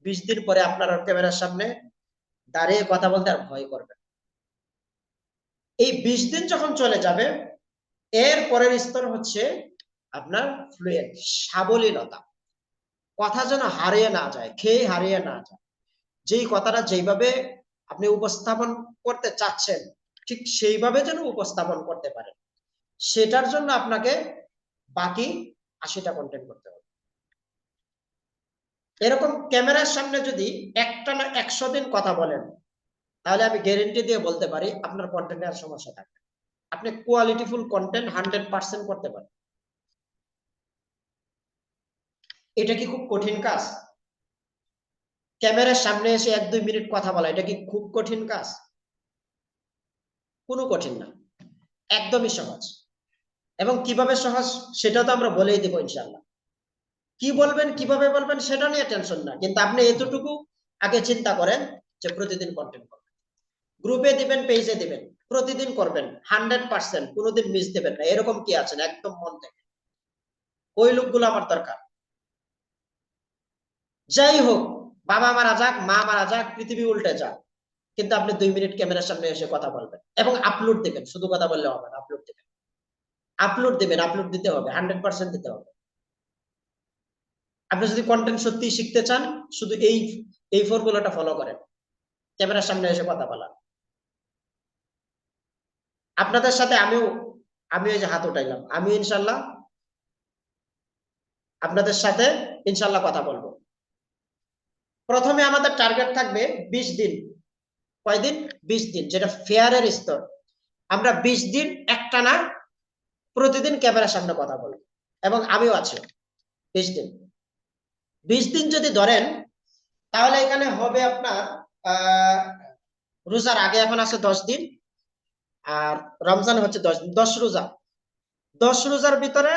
20 দিন পরে আপনার ক্যামেরার সামনে দাঁড়িয়ে কথা বলতে আর ভয় করবে। এই 20 দিন যখন চলে যাবে, এর পরের স্তর হচ্ছে আপনার ফ্লুয়েন্ট, সাবলীলতা। কথা যেন হারিয়ে না যায়, খেয়ে হারিয়ে না যায়, যেই কথাটা যেইভাবে আপনি উপস্থাপন করতে চাচ্ছেন ঠিক সেইভাবে যেন উপস্থাপন করতে পারেন, সেটার জন্য আপনাকে বাকি 80টা কন্টেন্ট করতে হবে। এরকম ক্যামেরার সামনে যদি একটানা 100 দিন কথা বলেন, তাহলে আমি গ্যারেন্টি দিয়ে বলতে পারি আপনার কন্টেন্টে আর সমস্যা থাকবে, আপনি কোয়ালিটিফুল কন্টেন্ট 100% করতে পারেন। এটা কি খুব কঠিন কাজ? ক্যামেরার সামনে এসে 1-2 মিনিট কথা বলা, এটা কি খুব কঠিন কাজ? কোনো কঠিন না, একদমই সহজ। এবং কিভাবে সহজ সেটা তো আমরা বলেই দেবো ইনশাআল্লাহ। কি বলবেন, কিভাবে বলবেন সেটা নিয়ে টেনশন না, কিন্তু আপনি এতটুকু আগে চিন্তা করেন যে প্রতিদিন কন্টেন্ট করবেন, গ্রুপে দিবেন, পেজে দিবেন, প্রতিদিন করবেন 100%, কোনোদিন মিস দেবেন না। এরকম কি আছেন একদম মন থেকে? ওই লোকগুলো আমার দরকার। যাই হোক, বাবা মারা যাক, মা মারা যাক, পৃথিবী উল্টে যাক, কিন্তু আপনি 2 মিনিট ক্যামেরার সামনে এসে কথা বলবেন এবং আপলোড দিবেন। শুধু কথা বললে হবে না, আপলোড দিবেন, আপলোড দিবেন, আপলোড দিতে হবে, 100% দিতে হবে। আপনি যদি কন্টেন্ট সত্যি শিখতে চান, শুধু এই ফর্মুলাটা ফলো করেন, ক্যামেরার সামনে এসে কথা বলা। আপনাদের সাথে আমি এই যে হাত উঠাইলাম, আমি ইনশাল্লাহ আপনাদের সাথে ইনশাল্লাহ কথা বলবো। প্রথমে আমাদের টার্গেট থাকবে 20 দিন, কয়দিন? 20 দিন, যেটা ফেয়ারের স্তর। আমরা 20 দিন একটানা প্রতিদিন ক্যামেরার সামনে কথা বলবো, এবং আমিও আছি 20 দিন। 20 দিন যদি ধরেন, তাহলে এখানে হবে আপনার রোজার আগে এখন আছে 10 দিন, আর রমজান হচ্ছে 10 দিন, 10 রোজা। 10 রোজার ভিতরে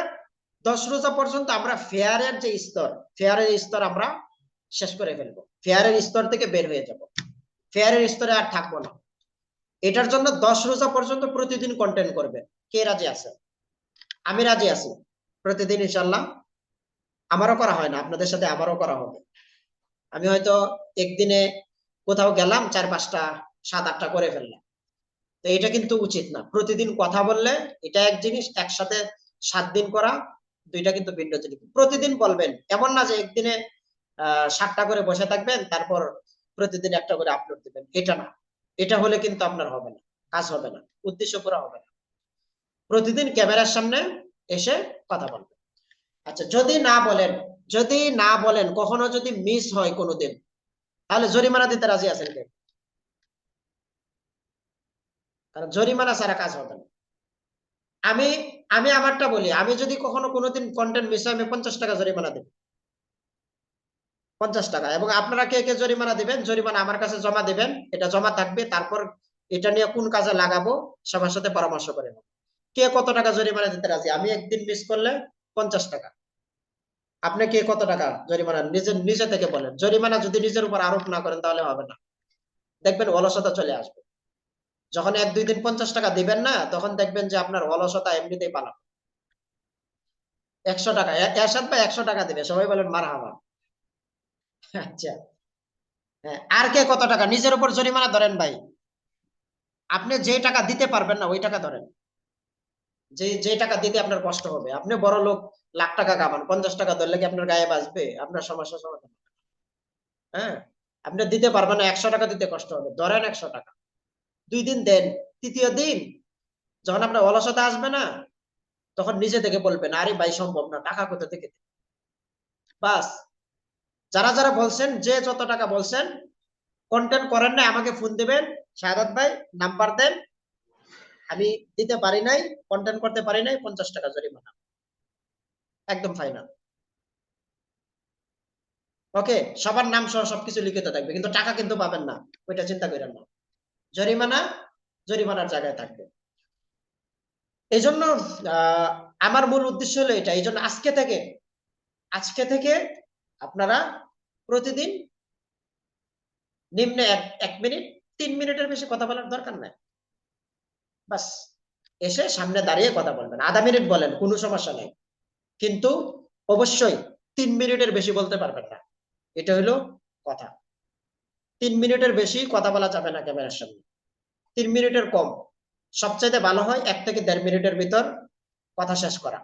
10 রোজা পর্যন্ত আমরা ফেয়ারের যে স্তর, ফেয়ারের স্তর আমরা শেষ করে ফেলবো, ফেয়ারের স্তর থেকে বের হয়ে যাব, ফেয়ারের স্তরে আর থাকবো না। এটার জন্য 10 রোজা পর্যন্ত প্রতিদিন কন্টেন্ট করবেন। কে রাজি আছে? আমি রাজি আছি। প্রতিদিন ইনশাল্লাহ। আমারও করা হয় না, আপনাদের সাথে আমারও করা হবে। আমি হয়তো একদিনে কোথাও গেলাম 4-5টা 7-8টা করে ফেললাম, তো এটা কিন্তু উচিত না। প্রতিদিন কথা বললে এটা এক জিনিস, একসাথে 7 দিন করা দুইটা কিন্তু ভিন্ন জিনিস। প্রতিদিন বলবেন, এমন না যে একদিনে 7টা করে বসে থাকবেন, তারপর প্রতিদিন একটা করে আপলোড দিবেন, এটা না। এটা হলে কিন্তু আপনার হবে না, কাজ হবে না, উদ্দেশ্য পুরা হবে না। প্রতিদিন ক্যামেরার সামনে এসে কথা বলবেন। আচ্ছা, যদি না বলেন কখনো যদি মিস হয় কোনোদিন, তাহলে জরিমানা দিতে রাজি আছেন কে? কারণ জরিমানা ছাড়া কাজ হবে না। আমি আমি আমারটা বলি, আমি যদি কখনো কোনোদিন কন্টেন্ট মিস হয়, আমি 50 টাকা জরিমানা দেব, 50 টাকা। এবং আপনারা কে কে জরিমানা দিবেন, জরিমানা আমার কাছে জমা দিবেন, এটা জমা থাকবে। তারপর এটা নিয়ে কোন কাজে লাগাবো সবার সাথে পরামর্শ করে নেব। কে কত টাকা জরিমানা দিতে রাজি? আমি একদিন মিস করলে 50 টাকা। আপনি কে কত টাকা জরিমানা নিজে থেকে বলেন। জরিমানা যদি নিজের উপর আরোপ না করেন তাহলে হবে না, দেখবেন অলসতা চলে আসবে। যখন 1-2 দিন 50 টাকা দিবেন না, তখন দেখবেন যে আপনার অলসতা এমনিতেই পালাবে। 100 টাকা এরশাদ ভাই 100 টাকা দিবে, সবাই বলেন মারহাবা। আচ্ছা, হ্যাঁ, আর কে কত টাকা নিজের উপর জরিমানা ধরেন ভাই? আপনি যে টাকা দিতে পারবেন না ওই টাকা ধরেন, যে টাকা দিতে আপনার কষ্ট হবে। আপনি বড় লোক, লাখ টাকা কামান, 50 টাকা ধরলে কি আপনার গায়ে বাজবে? আপনার সমস্যা সমাধান? হ্যাঁ, আপনি দিতে পারবেন না, 100 টাকা দিতে কষ্ট হবে, ধরেন 100 টাকা। 2 দিন দেন, তৃতীয় দিন যখন আপনার অলসতা আসবে না, তখন নিজে থেকে বলবেন, আরে ভাই সম্ভব না, টাকা কোথা থেকে দেব? বাস। যারা যারা বলছেন, যে যত টাকা বলছেন, কন্টেন্ট করেন না, আমাকে ফোন দিবেন, শাহাদাত ভাই নাম্বার দেন, আমি দিতে পারি নাই, কন্টেন্ট করতে পারি নাই, 50 টাকা জরিমানা, একদম ফাইনাল। ওকে, সবার নাম সহ সবকিছু লিখিত থাকবে, কিন্তু টাকা কিন্তু পাবেন না, ওইটা চিন্তা করেন না। জরিমানা জরিমানার জায়গায় থাকবে। এই জন্য আমার মূল উদ্দেশ্য হলো এটা। এই জন্য আজকে থেকে আপনারা প্রতিদিন নিম্নে 1 মিনিট, 3 মিনিটের বেশি কথা বলার দরকার নাই। বাস, এসে সামনে দাঁড়িয়ে কথা বলবেন। আধা মিনিট বলেন, কোনো সমস্যা নেই, কিন্তু অবশ্যই 3 মিনিটের বেশি বলতে পারবেন না, এটা হলো কথা। 3 মিনিটের বেশি কথা বলা যাবে না ক্যামেরার সামনে। 3 মিনিটের কম সবচাইতে ভালো হয়, 1 থেকে 1.5 মিনিটের ভিতর কথা শেষ করা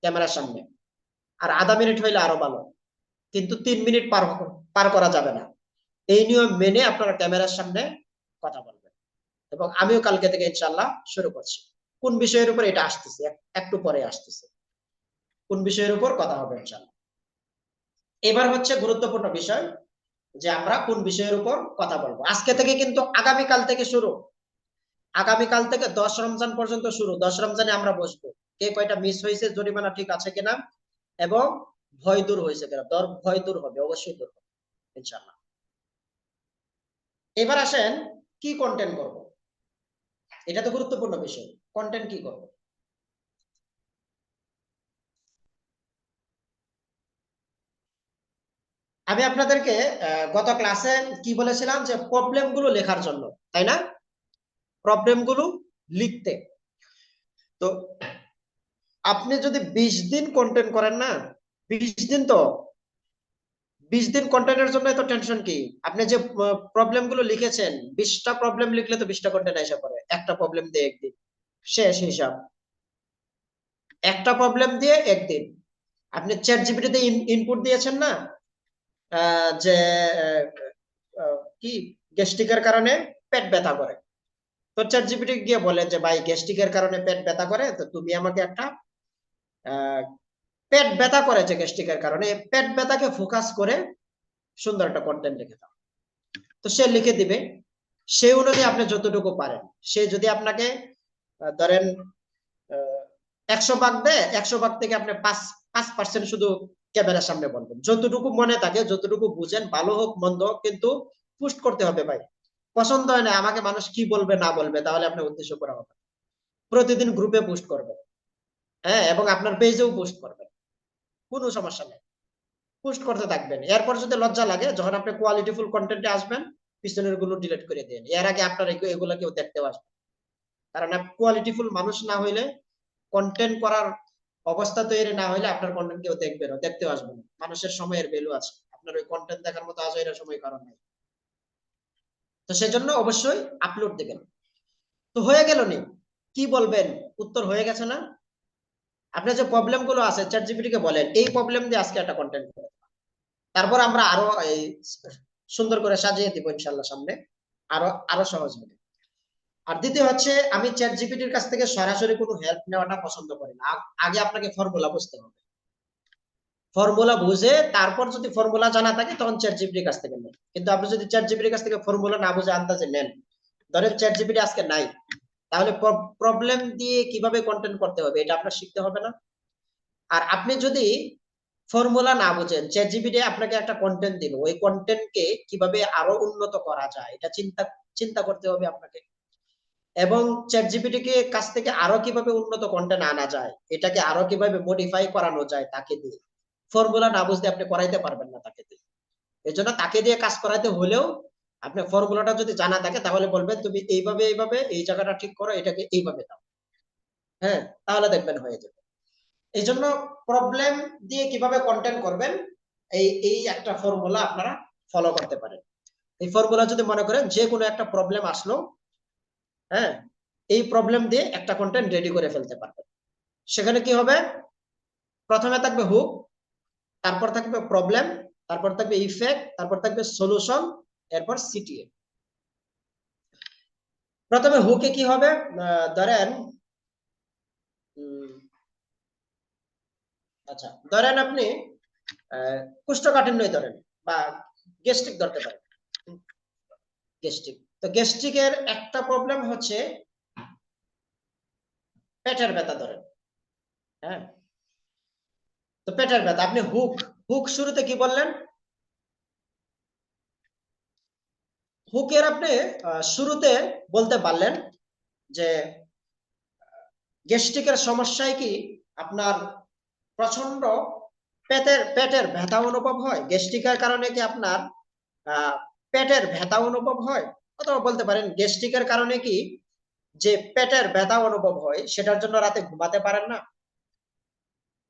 ক্যামেরার সামনে। আর আধা মিনিট হইলে আরো ভালো, কিন্তু 3 মিনিট পার করা যাবে না। এই নিয়ম মেনে আপনারা ক্যামেরার সামনে কথা বলবেন। এবং আমিও কালকে থেকে ইনশাআল্লাহ শুরু করছি। কোন বিষয়ের উপর এটা আসতেছে, একটু পরে আসতেছে, কোন বিষয়ের উপর কথা হবে ইনশাআল্লাহ। এবার হচ্ছে গুরুত্বপূর্ণ বিষয়, যে আমরা কোন বিষয়ের উপর কথা বলবো। আজকে থেকে কিন্তু আগামীকাল থেকে শুরু, আগামীকাল থেকে 10 রমজান পর্যন্ত শুরু। 10 রমজানে আমরা বসবো, কে কয়টা মিস হয়েছে, জরিমানা ঠিক আছে কিনা, এবং ভয় দূর হয়েছে কিনা। ভয় দূর হবে, অবশ্যই দূর হবে ইনশাআল্লাহ। এবার আসেন, কি কন্টেন্ট করব, এটা তো গুরুত্বপূর্ণ বিষয়। কন্টেন্ট কি করব? আমি আপনাদেরকে গত ক্লাসে কি বলেছিলাম, যে প্রবলেম গুলো লেখার জন্য, তাই না? প্রবলেম গুলো লিখতে। তো আপনি যদি 20 দিন কন্টেন্ট করেন না, 20 দিন তো 20 দিন কন্টেন্টের জন্য এত টেনশন কি? আপনি যে প্রবলেম গুলো লিখেছেন, 20টা প্রবলেম লিখলে তো 20টা কন্টেন্ট আসা পড়ে। একটা প্রবলেম দিয়ে একদিন শেষ হিসাব, একটা প্রবলেম দিয়ে একদিন। আপনি চ্যাট জিপিটিতে ইনপুট দিয়েছেন না, যে কি গ্যাস্ট্রিকের কারণে পেট ব্যথা করে, তো চ্যাট জিপিটি গিয়ে বলে যে ভাই গ্যাস্ট্রিকের কারণে পেট ব্যথা করে, তো তুমি আমাকে একটা পেট ব্যথা করেছে গ্যাস্ট্রিকের কারণে, পেট ব্যথাকে ফোকাস করে সুন্দর একটা কন্টেন্ট লিখে দাও। তো সে লিখে দিবে, সেই অনুযায়ী আপনি যতটুকু পারেন। সে যদি আপনাকে ধরেন 100 ভাগ দেয়, 100 ভাগ থেকে আপনি 5% শুধু ক্যামেরার সামনে বলবেন, যতটুকু মনে থাকে, যতটুকু বুঝেন, ভালো হোক মন্দ হোক, কিন্তু পোস্ট করতে হবে ভাই। পছন্দ হয় না আমাকে মানুষ কি বলবে না বলবে, তাহলে আপনার উদ্দেশ্য করা হবে। প্রতিদিন গ্রুপে পোস্ট করবেন, হ্যাঁ, এবং আপনার পেজেও পোস্ট করবেন, কোনো সমস্যা নেই, পোস্ট করতে থাকবেন। এরপর যদি লজ্জা লাগে, যখন আপনি কোয়ালিটিফুল কন্টেন্টে আসবেন, পিছনের গুলো ডিলিট করে দেন। এর আগে আপনার এগুলো কেউ দেখতেও আসবে, কারণ কোয়ালিটিফুল মানুষ না হইলে, কন্টেন্ট করার অবস্থা তৈরি না হইলে আপনার কন্টেন্ট কেউ দেখবে না, দেখতেও আসবে না। মানুষের সময়ের ভ্যালু আছে, আপনার ওই কন্টেন্ট দেখার মতো আজইরা সময় কারণ নাই। তো সেজন্য অবশ্যই আপলোড দিবেন। তো হয়ে গেল নি, কি বলবেন? উত্তর হয়ে গেছে না? আপনার যে প্রবলেম গুলো আছে চ্যাট জিপিটি কে বলেন এই প্রবলেম দিয়ে আজকে একটা কন্টেন্ট করে, তারপর আমরা আরো এই সুন্দর করে সাজিয়ে দিব ইনশাআল্লাহ সামনে, আরো আরো সহজ হবে। আর দ্বিতীয় হচ্ছে, আমি চ্যাট জিপিটির কাছ থেকে সরাসরি কোনো হেল্প নেওয়াটা পছন্দ করি না। আগে আপনাকে ফর্মুলা বুঝতে হবে, ফর্মুলা বুঝে তারপর যদি ফর্মুলা জানা থাকে তখন চ্যাট জিপিটির কাছ থেকে নেন। কিন্তু আপনি যদি চ্যাট জিপিটির কাছ থেকে ফর্মুলা না বুঝে আন্দাজে নেন, ধরেন চ্যাট জিপিটি আজকে নাই, তাহলে প্রবলেম দিয়ে কিভাবে কন্টেন্ট করতে হবে এটা আপনার শিখতে হবে না। আর আপনি যদি ফর্মুলা না বুঝেন, চ্যাট জিপিটি আপনাকে একটা কন্টেন্ট দিল, ওই কন্টেন্টকে কিভাবে আরো উন্নত করা যায় এটা চিন্তা চিন্তা করতে হবে আপনাকে। এবং চ্যাট জিপিটি কে কাছ থেকে আরো কিভাবে উন্নত কন্টেন্ট আনা যায়, এটাকে আরো কিভাবে মডিফাই করানো যায় তাকে দিয়ে, ফর্মুলা না বুঝতে আপনি করাইতে পারবেন না তাকে দিয়ে। এই জন্য তাকে দিয়ে কাজ করাইতে হলেও আপনার ফর্মুলাটা যদি জানা থাকে, তাহলে বলবেন তুমি এইভাবে এইভাবে এই জায়গাটা ঠিক করো, এটাকে এইভাবে দাও, হ্যাঁ, তাহলে দেখবেন হয়ে যাবে। এই জন্য প্রবলেম দিয়ে কিভাবে কন্টেন্ট করবেন, এই এই একটা ফর্মুলা আপনারা ফলো করতে পারেন। এই ফর্মুলা যদি মনে করেন যে কোনো একটা প্রবলেম আসলো, হ্যাঁ, এই প্রবলেম দিয়ে একটা কন্টেন্ট রেডি করে ফেলতে পারবেন। সেখানে কি হবে? প্রথমে থাকবে হুক, তারপর থাকবে প্রবলেম, তারপর থাকবে ইফেক্ট, তারপর থাকবে সলিউশন, এরপর সিটিএ। প্রথমে হুকে কি হবে, ধরেন আচ্ছা ধরেন আপনি কোষ্ঠকাঠিন্যই ধরেন, বা গ্যাস্ট্রিক ধরতে পারেন। গ্যাস্ট্রিক, তো গ্যাস্ট্রিকের একটা প্রবলেম হচ্ছে পেটের ব্যথা ধরেন, হ্যাঁ, তো পেটের ব্যথা, আপনি হুক হুক শুরুতে কি বললেন? হুকের আপনি শুরুতে বলতে পারলেন যে গ্যাস্ট্রিকের সমস্যায় কি আপনার প্রচন্ড পেটের ব্যথা অনুভব হয়, গ্যাস্ট্রিকের কারণে কি আপনার পেটের ব্যথা অনুভব হয়, অথবা বলতে পারেন গ্যাস্ট্রিকের কারণে কি যে পেটের ব্যথা অনুভব হয় সেটার জন্য রাতে ঘুমাতে পারেন না।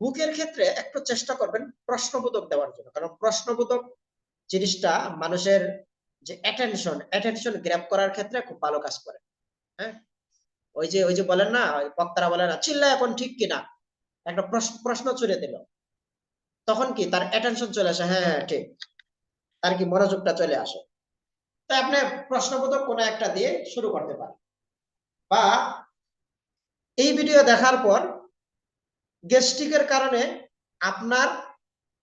হুকের ক্ষেত্রে একটু চেষ্টা করবেন প্রশ্নবোধক দেওয়ার জন্য, কারণ প্রশ্নবোধক জিনিসটা মানুষের যে অ্যাটেনশন গ্র্যাব করার ক্ষেত্রে খুব ভালো কাজ করে। হ্যাঁ, ওই যে বলেন না, বক্তারা বলেন না চিল্লা এখন ঠিক কিনা, একটা প্রশ্ন ছুড়ে দিল, তখন কি তার অ্যাটেনশন চলে আসে, হ্যাঁ হ্যাঁ ঠিক, তার কি মনোযোগটা চলে আসে। তাই আপনি প্রশ্নবোধক কোনো একটা দিয়ে শুরু করতে পারেন। বা এই ভিডিও দেখার পর গ্যাস্ট্রিকের কারণে আপনার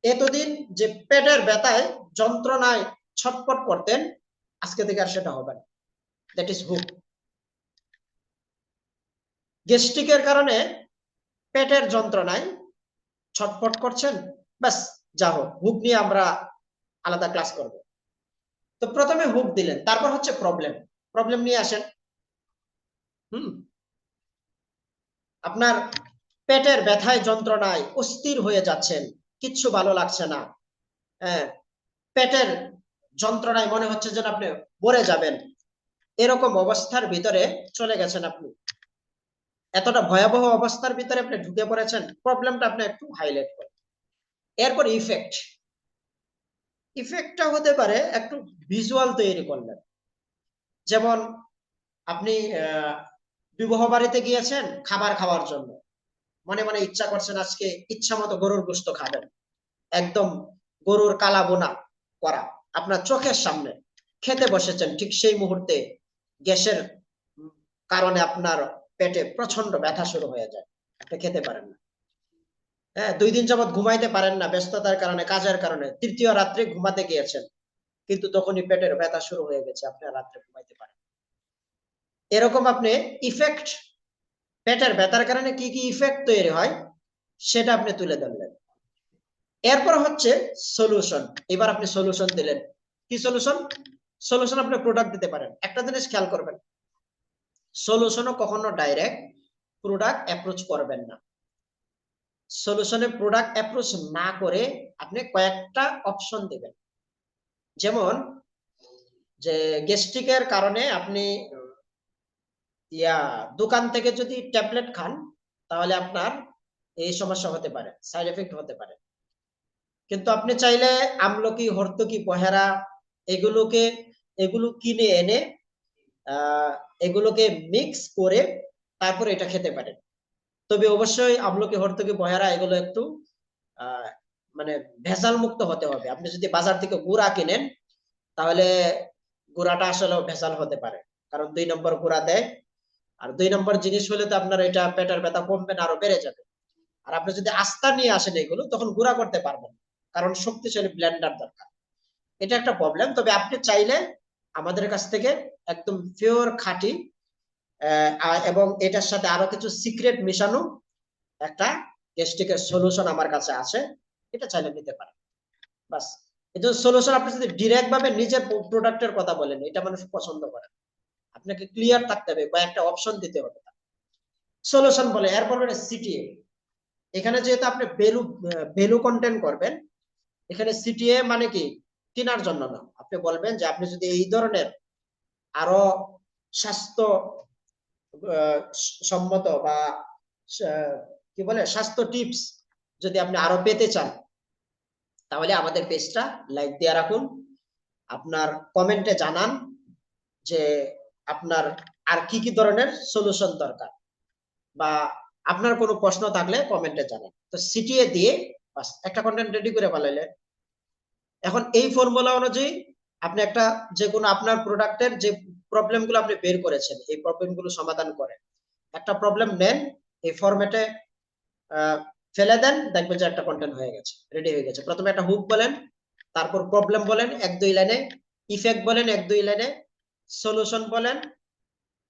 এতদিন যে পেটের ব্যথায় যন্ত্রণায় ছটফট করতেন, আজকে থেকে আর সেটা হবে না। That is hook. গ্যাস্ট্রিকের কারণে পেটের যন্ত্রণায় ছটফট করছেন, ব্যাস, যা হোক, হুক নিয়ে আমরা আলাদা ক্লাস করব। তো প্রথমে হুক দিলেন, তারপর হচ্ছে প্রবলেম, প্রবলেম নিয়ে আসেন। আপনার পেটের ব্যথায় যন্ত্রণায় অস্থির হয়ে যাচ্ছেন, কিচ্ছু ভালো লাগছে না, হ্যাঁ, পেটের যন্ত্রণায় মনে হচ্ছে যেন আপনি মরে যাবেন, এরকম অবস্থার ভিতরে চলে গেছেন আপনি, এতটা ভয়াবহ অবস্থার ভিতরে আপনি ঢুকে পড়েছেন, প্রবলেমটা আপনি একটু হাইলাইট করেন। এরপর ইফেক্ট, ইফেক্টটা হতে পারে একটু ভিজুয়াল তৈরি করলেন। যেমন আপনি বিবাহ বাড়িতে গিয়েছেন খাবার খাওয়ার জন্য, মনে মনে ইচ্ছা করছেন আজকে ইচ্ছা মতো গরুর গোশত খাবেন, একদম গরুর কালা বোনা করা আপনার চোখের সামনে, খেতে বসেছেন, ঠিক সেই মুহূর্তে গ্যাসের কারণে আপনার পেটে প্রচন্ড ব্যথা শুরু হয়ে যায়, আপনি খেতে পারেন না, হ্যাঁ, 2 দিন যাবত ঘুমাইতে পারেন না ব্যস্ততার কারণে, কাজের কারণে, তৃতীয় রাত্রে ঘুমাতে গিয়েছেন, কিন্তু তখনই পেটের ব্যথা শুরু হয়ে গেছে, আপনি রাত্রে ঘুমাইতে পারেন। এরকম আপনি ইফেক্ট, পেটের ব্যথার কারণে কি কি ইফেক্ট তৈরি হয় সেটা আপনি তুলে ধরলেন। এরপর হচ্ছে সলিউশন। এবার আপনি সলিউশন দিলেন। কি সলিউশন? সলিউশন আপনি প্রোডাক্ট দিতে পারেন। একটা জিনিস খেয়াল করবেন, সলিউশনও কখনো ডাইরেক্ট প্রোডাক্ট অ্যাপ্রোচ করবেন না। সলিউশনে প্রোডাক্ট অ্যাপ্রোচ না করে আপনি কয়েকটা অপশন দিবেন। যেমন যে গ্যাস্ট্রিকের কারণে আপনি দোকান থেকে যদি ট্যাবলেট খান তাহলে আপনার এই সমস্যা হতে পারে, সাইড এফেক্ট হতে পারে। কিন্তু আপনি চাইলে আমলকি, হর্তকি, পহেরা এগুলো কিনে এনে এগুলোকে মিক্স করে তারপর এটা খেতে পারেন। তবে অবশ্যই আমলকি, হর্তকি, পহেরা এগুলো একটু মানে ভেজাল মুক্ত হতে হবে। আপনি যদি বাজার থেকে গুঁড়া কিনেন তাহলে গুঁড়াটা আসলে ভেজাল হতে পারে, কারণ 2 নম্বর গুঁড়া দেয়। আর 2 নম্বর জিনিস হলে তো আপনার এটা পেটের ব্যথা কমবে না, আরো বেড়ে যাবে। আর আপনি যদি আস্থা নিয়ে আসেন এগুলো, তখন গুঁড়া করতে পারবেন, কারণ শক্তিশালী ব্লেন্ডার দরকার। এটা একটা প্রবলেম। তবে আপনি চাইলে আমাদের কাছ থেকে একদম পিওর খাঁটি এবং এটার সাথে আরো কিছু সিক্রেট মিশানো একটা গ্যাস্ট্রিকের সলিউশন আমার কাছে আছে, এটা চাইলে নিতে পারেন। বাস, এই জন্য সলিউশন আপনি যদি ডিরেক্ট ভাবে নিজের প্রোডাক্টের কথা বলেন, এটা মানুষ পছন্দ করে। আপনাকে ক্লিয়ার থাকতে হবে, কয়েকটা অপশন দিতে হবে। সলিউশন বলে, এরপর বলে সিটিএ। এখানে যেহেতু আপনি ভ্যালু কন্টেন্ট করবেন, এখানে সিটিএ মানে কি কেনার জন্য না। আপনি বলবেন যে আপনি যদি এই ধরনের আরো স্বাস্থ্য সম্মত বা কি বলে স্বাস্থ্য টিপস যদি আপনি আরো পেতে চান, তাহলে আমাদের পেজটা লাইক দিয়ে রাখুন। আপনার কমেন্টে জানান যে আপনার আর কি কি ধরনের সলিউশন দরকার, বা আপনার কোনো প্রশ্ন থাকলে কমেন্টে জানান। তো সিটিএ দিয়ে বাস একটা কন্টেন্ট রেডি করে ফেলাইলেন। এখন এই ফর্মুলা অনুযায়ী আপনি একটা যে কোনো আপনার প্রোডাক্টের যে প্রবলেমগুলো আপনি বের করেছেন, এই প্রবলেমগুলো সমাধান করেন। একটা প্রবলেম নেন, এই ফরম্যাটে ফেলে দেন, দেখবেন যে একটা কন্টেন্ট হয়ে গেছে, রেডি হয়ে গেছে। প্রথমে একটা হুক বলেন, তারপর প্রবলেম বলেন 1-2 লাইনে, ইফেক্ট বলেন 1-2 লাইনে, সলিউশন বলেন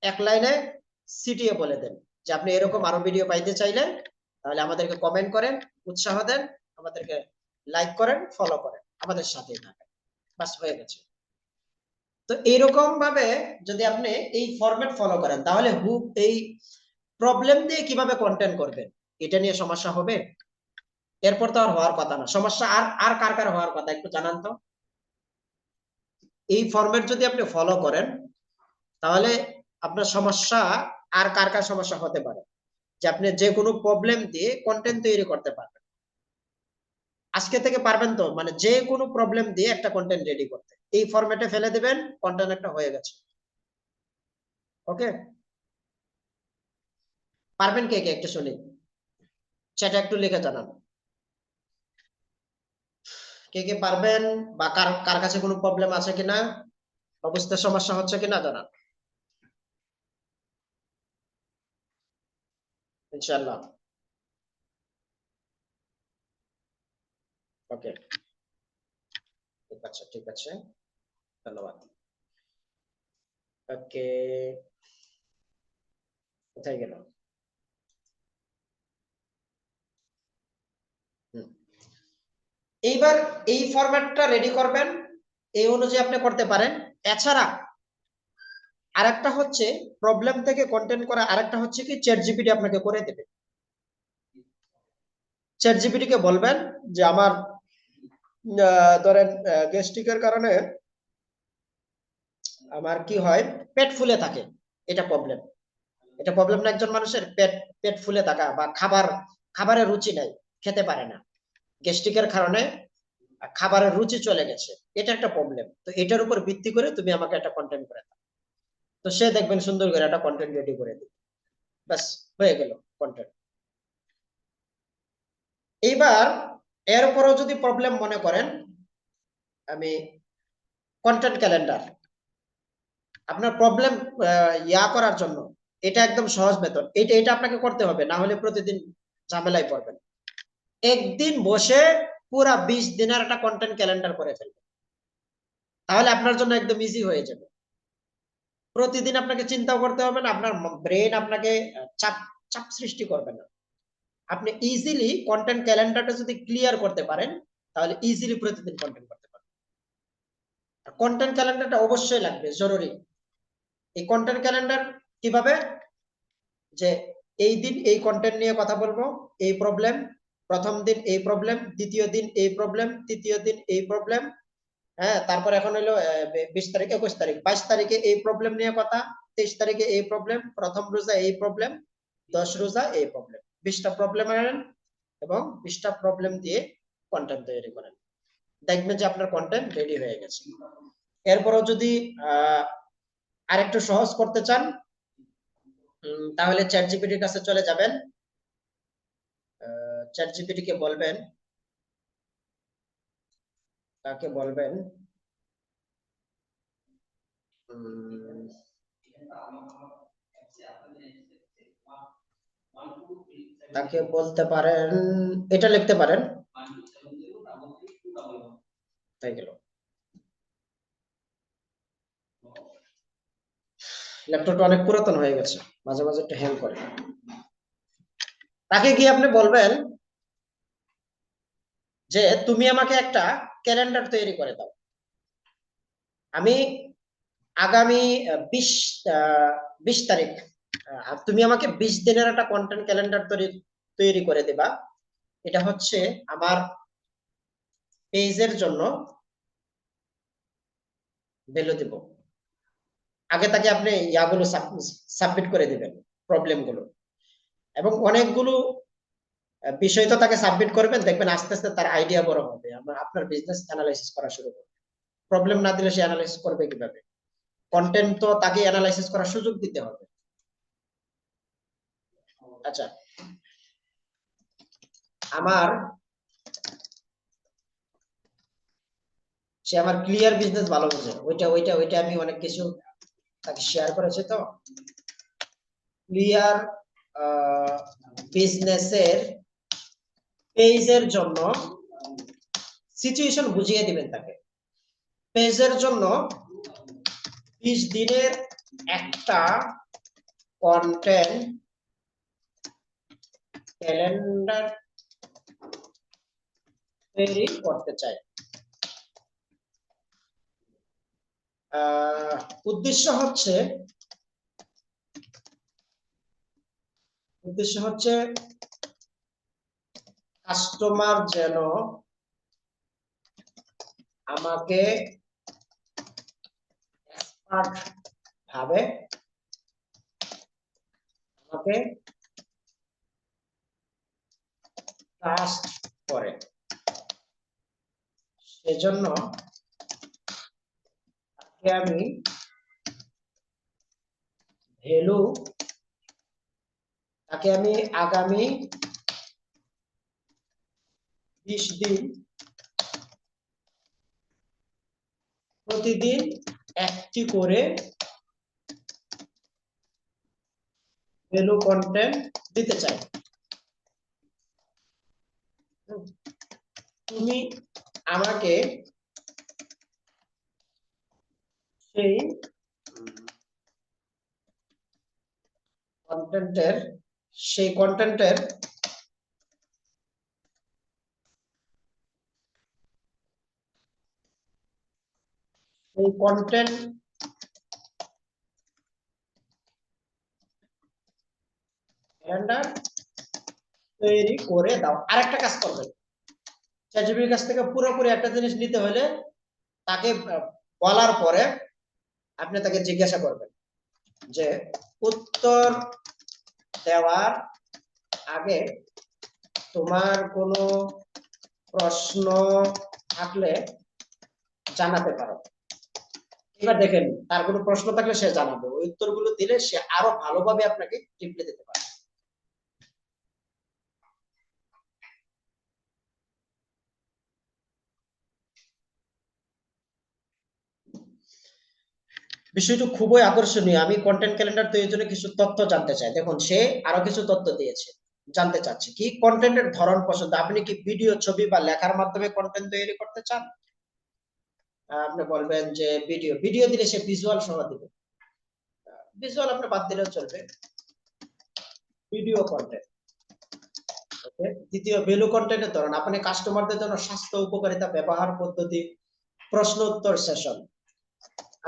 1 লাইনে, সিটিএ বলে দেন। যে আপনি এরকম আরো ভিডিও পাইতে চাইলে তাহলে আমাদেরকে কমেন্ট করেন, উৎসাহ দেন, আমাদেরকে লাইক করেন, ফলো করেন, আমাদের সাথেই থাকেন। বাস, হয়ে গেছে। তো এইরকম ভাবে যদি আপনি এই ফরম্যাট ফলো করেন, তাহলে হুক এই প্রবলেম দিয়ে কিভাবে কন্টেন্ট করবেন, এটা নিয়ে সমস্যা হবে? এরপর তো আর হওয়ার কথা না সমস্যা। আর আর কার কার হওয়ার কথা একটু জানান তো। এই ফরম্যাট যদি আপনি ফলো করেন তাহলে আপনার সমস্যা, আর কার কার সমস্যা হতে পারে যে আপনি যে কোনো প্রবলেম দিয়ে কন্টেন্ট তৈরি করতে পারবেন। আজকে থেকে পারবেন তো, মানে যে কোনো প্রবলেম দিয়ে একটা কন্টেন্ট রেডি করতে, এই ফরম্যাটে ফেলে দিবেন, কন্টেন্ট একটা হয়ে গেছে। ওকে, পারবেন কে কে একটু শুনি, চ্যাটে একটু লিখে জানান কে কে পারবেন, বা কার কার কাছে কোনো প্রবলেম আছে কিনা, বুঝতে সমস্যা হচ্ছে কিনা জানান, ইনশাআল্লাহ। ওকে, ঠিক আছে, ঠিক আছে, ধন্যবাদ। ওকে, কোথায় গেল? এইবার এই ফরম্যাটটা রেডি করবেন, এই অনুযায়ী আপনি করতে পারেন। এছাড়া আরেকটা হচ্ছে প্রবলেম থেকে কন্টেন্ট করা, আরেকটা হচ্ছে কি চ্যাট জিপিটি আপনাকে করে দেবে। চ্যাট জিপিটি কে বলবেন যে আমার ধরেন গ্যাস্ট্রিকের কারণে আমার কি হয়, পেট ফুলে থাকে, এটা প্রবলেম। এটা প্রবলেম না একজন মানুষের, পেট পেট ফুলে থাকা, বা খাবারের রুচি নাই, খেতে পারে না, গ্যাস্ট্রিকের কারণে খাবারের রুচি চলে গেছে, এটা একটা প্রবলেম। তো এটার উপর ভিত্তি করে তুমি আমাকে একটা কন্টেন্ট করে দাও। তো সে দেখবেন সুন্দর করে একটা কন্টেন্ট রেডি করে দিবে, ব্যাস হয়ে গেল কন্টেন্ট। এইবার এরপরও যদি প্রবলেম মনে করেন, আমি কন্টেন্ট ক্যালেন্ডার আপনার প্রবলেম করার জন্য, এটা একদম সহজ মেথড। এটা এটা আপনাকে করতে হবে, না হলে প্রতিদিন ঝামেলায় পড়বেন। একদিন বসে পুরা 20 দিনের একটা কন্টেন্ট ক্যালেন্ডার করে ফেলবেন, তাহলে আপনার জন্য একদম ইজি হয়ে যাবে। প্রতিদিন আপনাকে চিন্তাও করতে হবে না, আপনার ব্রেন আপনাকে চাপ চাপ সৃষ্টি করবে না। আপনি ইজিলি কন্টেন্ট ক্যালেন্ডারটা যদি ক্লিয়ার করতে পারেন তাহলে ইজিলি প্রতিদিন কন্টেন্ট করতে পারেন। কন্টেন্ট ক্যালেন্ডারটা অবশ্যই লাগবে, জরুরি। এই কন্টেন্ট ক্যালেন্ডার কিভাবে, যে এই দিন এই কন্টেন্ট নিয়ে কথা বলবো, এই প্রবলেম, প্রথম দিন এই প্রবলেম, দ্বিতীয় দিন এই প্রবলেম, তৃতীয় দিন এই প্রবলেম, হ্যাঁ, তারপর এখন হলো 20 তারিখ, 21 তারিখ, 22 তারিখে এই প্রবলেম নিয়ে কথা, 23 তারিখে এই প্রবলেম, প্রথম রোজা এই প্রবলেম, 10 রোজা এই প্রবলেম, 20টা প্রবলেম আনেন এবং 20টা প্রবলেম দিয়ে কন্টেন্ট তৈরি করেন, দেখবেন যে আপনার কন্টেন্ট রেডি হয়ে গেছে। এরপরও যদি আরেকটু সহজ করতে চান তাহলে চ্যাট জিপিটির কাছে চলে যাবেন, চ্যাট জিপিটি কে বলবেন, তাকে বলবেন তাকে বলতে পারেন, এটা লিখতে পারেন, তাই গেল, ল্যাপটপটা অনেক পুরাতন হয়ে গেছে, মাঝে মাঝে একটু হ্যাং করে। তাকে গিয়ে আপনি বলবেন যে তুমি আমাকে একটা ক্যালেন্ডার তৈরি করে দাও, আমি আগামী 20 তারিখ, তুমি আমাকে 20 দিনের একটা কন্টেন্ট ক্যালেন্ডার তৈরি করে দেবা, এটা হচ্ছে আমার পেজের জন্য ভ্যালু দেব। আগে তাকে আপনি ইয়াগুলো সাবমিট করে দিবেন, প্রবলেম গুলো, এবং অনেকগুলো বিষয় তো তাকে সাবমিট করবেন, দেখবেন আস্তে আস্তে তার আইডিয়া বড় হবে, আপনার বিজনেস অ্যানালাইসিস করা শুরু করবে। প্রবলেম না দিলে সে অ্যানালাইসিস করবে কিভাবে? কন্টেন্ট তো তাকে অ্যানালাইসিস করার সুযোগ দিতে হবে। আচ্ছা, সে আমার ক্লিয়ার বিজনেস ভালো বোঝে, ওইটা আমি অনেক কিছু তাকে শেয়ার করেছি, তো ক্লিয়ার বিজনেসের পেজের জন্য সিচুয়েশন বুঝিয়ে দিবেন তাকে। পেজের জন্য 20 দিনের একটা কন্টেন্ট ক্যালেন্ডার তৈরি করতে চাই। উদ্দেশ্য হচ্ছে কাস্টমার যেন আমাকে এক্সপার্ট ভাবে, আমাকে ট্রাস্ট করে, সেজন্য তাকে আমি ভ্যালু, তাকে আমি আগামী 20 দিন প্রতিদিন একটি করে ভ্যালু কন্টেন্ট দিতে চাই। তুমি আমাকে সেই কন্টেন্টের ক্যালেন্ডার তৈরি করে দাও। আরেকটা কাজ করবেন, চ্যাটজিপিটির কাছ থেকে পুরোপুরি একটা জিনিস নিতে হলে তাকে বলার পরে আপনি তাকে জিজ্ঞাসা করবেন যে উত্তর দেওয়ার আগে তোমার কোনো প্রশ্ন থাকলে জানাতে পারো। এবার দেখেন তার কোনো প্রশ্ন থাকলে সে জানাবে, ওই উত্তরগুলো দিলে সে আরো ভালোভাবে আপনাকে রিপ্লাই দিতে পারে। বিষয়টা খুবই আকর্ষণীয়। আমি কন্টেন্ট ক্যালেন্ডার তৈরির জন্য কিছু তথ্য জানতে চাই। দেখুন সে আরো কিছু তথ্য দিয়েছে, জানতে চাচ্ছি কি কন্টেন্টের ধরন পছন্দ, আপনি কি ভিডিও, ছবি বা লেখার মাধ্যমে কন্টেন্ট তৈরি করতে চান? আপনি বলবেন যে ভিডিও দিলে সে ভিজুয়াল সহ দিবে। ভিজুয়াল আপনি বাদ দিলেও চলবে। Video content. ওকে, দ্বিতীয় ভ্যালু কন্টেন্টের ধরন, আপনি কাস্টমারদের জন্য স্বাস্থ্য উপকারিতা, ব্যবহার পদ্ধতি, প্রশ্ন উত্তর সেশন।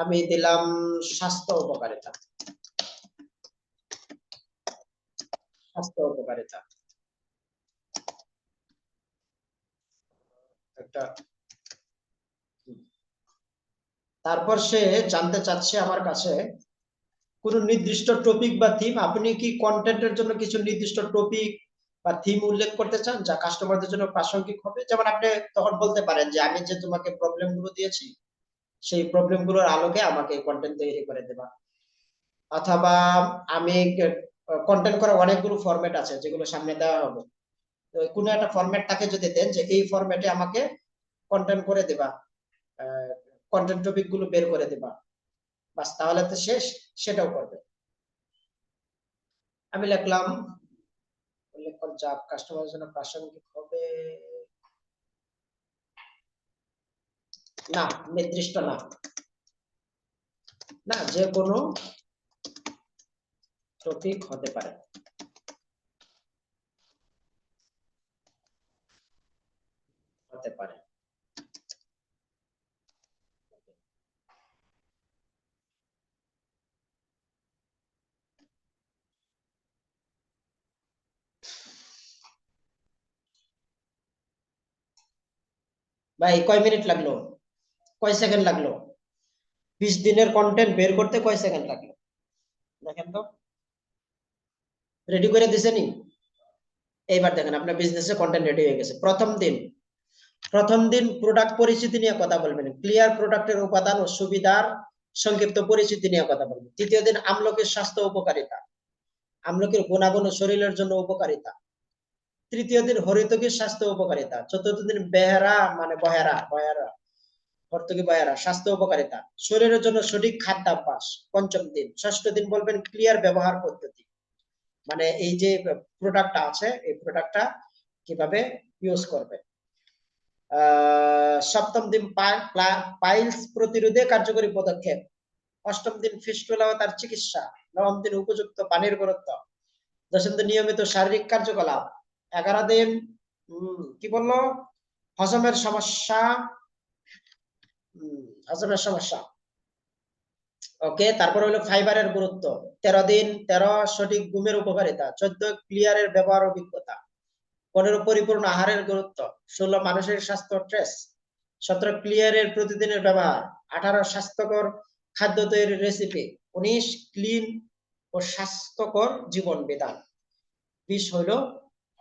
আমি দিলাম স্বাস্থ্য উপকারিতা। স্বাস্থ্য উপকারিতা একটা। তারপর সে জানতে চাচ্ছে আমার কাছে কোন নির্দিষ্ট টপিক বা থিম। আপনি কি কন্টেন্টের জন্য কিছু নির্দিষ্ট টপিক বা থিম উল্লেখ করতে চান যা কাস্টমারদের জন্য প্রাসঙ্গিক হবে? যেমন আপনি তখন বলতে পারেন যে আমি যে তোমাকে প্রবলেম গুলো দিয়েছি সেই প্রবলেম গুলোর আলোকে আমাকে কন্টেন্ট তৈরি করে দেবা। অথবা আমি কন্টেন্ট করা অনেকগুলো ফরম্যাট আছে যেগুলো সামনে দেওয়া হবে, তো কোনো একটা ফরম্যাট তাকে যদি দেন যে এই ফরম্যাটে আমাকে কন্টেন্ট করে দেবা, কন্টেন্ট টপিক গুলো বের করে দেবা, বাস তাহলে তো শেষ, সেটাও করবে। আমি লিখলাম উল্লেখ কর যা কাস্টমারের জন্য প্রাসঙ্গিক হবে, না নির্দিষ্ট না, না যে কোনো টপিক হতে পারে। হতে পারে। ভাই কয় মিনিট লাগলো, কয় সেকেন্ড লাগলো? 20 দিনের কন্টেন্ট বের করতে কয় সেকেন্ড লাগলো দেখেন তো, রেডি করে দিছেনি? এইবার দেখেন আপনার বিজনেসে কন্টেন্ট রেডি হয়ে গেছে। প্রথম দিন প্রোডাক্ট পরিচিতি নিয়ে কথা বলবেন, ক্লিয়ার প্রোডাক্টের উপাদান ও সুবিধার সংক্ষিপ্ত পরিচিতি নিয়ে কথা বলবেন। তৃতীয় দিন আমলকির স্বাস্থ্য উপকারিতা, আমলকির গুণাগুণ ও শরীরের জন্য উপকারিতা। তৃতীয় দিন হরিতকীর স্বাস্থ্য উপকারিতা। চতুর্থ দিন বেহারা মানে বহেরা হর্তকি বহেরা স্বাস্থ্য উপকারিতা, শরীরের জন্য সঠিক খাদ্যাভ্যাস। পঞ্চম দিন, ষষ্ঠ দিন বলবেন ক্লিয়ার ব্যবহার পদ্ধতি, মানে এই যে প্রোডাক্টটা আছে এই প্রোডাক্টটা কিভাবে ইউজ করবে। সপ্তম দিন পাইলস প্রতিরোধে কার্যকরী পদক্ষেপ। অষ্টম দিন ফিস্টুলা ও তার চিকিৎসা। নবম দিন উপযুক্ত পানির গুরুত্ব। দশম দিন নিয়মিত শারীরিক কার্যকলাপ। 11 দিন কি বললো, হজমের সমস্যা, হজমের সমস্যা। ওকে, তারপর হলো ফাইবারের গুরুত্ব। 13 দিন 13 সঠিক ঘুমের উপকারিতা। 14 ক্লিয়ারের ব্যবহার অভিজ্ঞতা। 15 পরিপূর্ণ আহারের গুরুত্ব। 16 মানুষের স্বাস্থ্য ট্রেস। 17 ক্লিয়ারের প্রতিদিনের ব্যবহার। 18 স্বাস্থ্যকর খাদ্য তৈরির রেসিপি। 19 ক্লিন ও স্বাস্থ্যকর জীবন বিধান। 20 হলো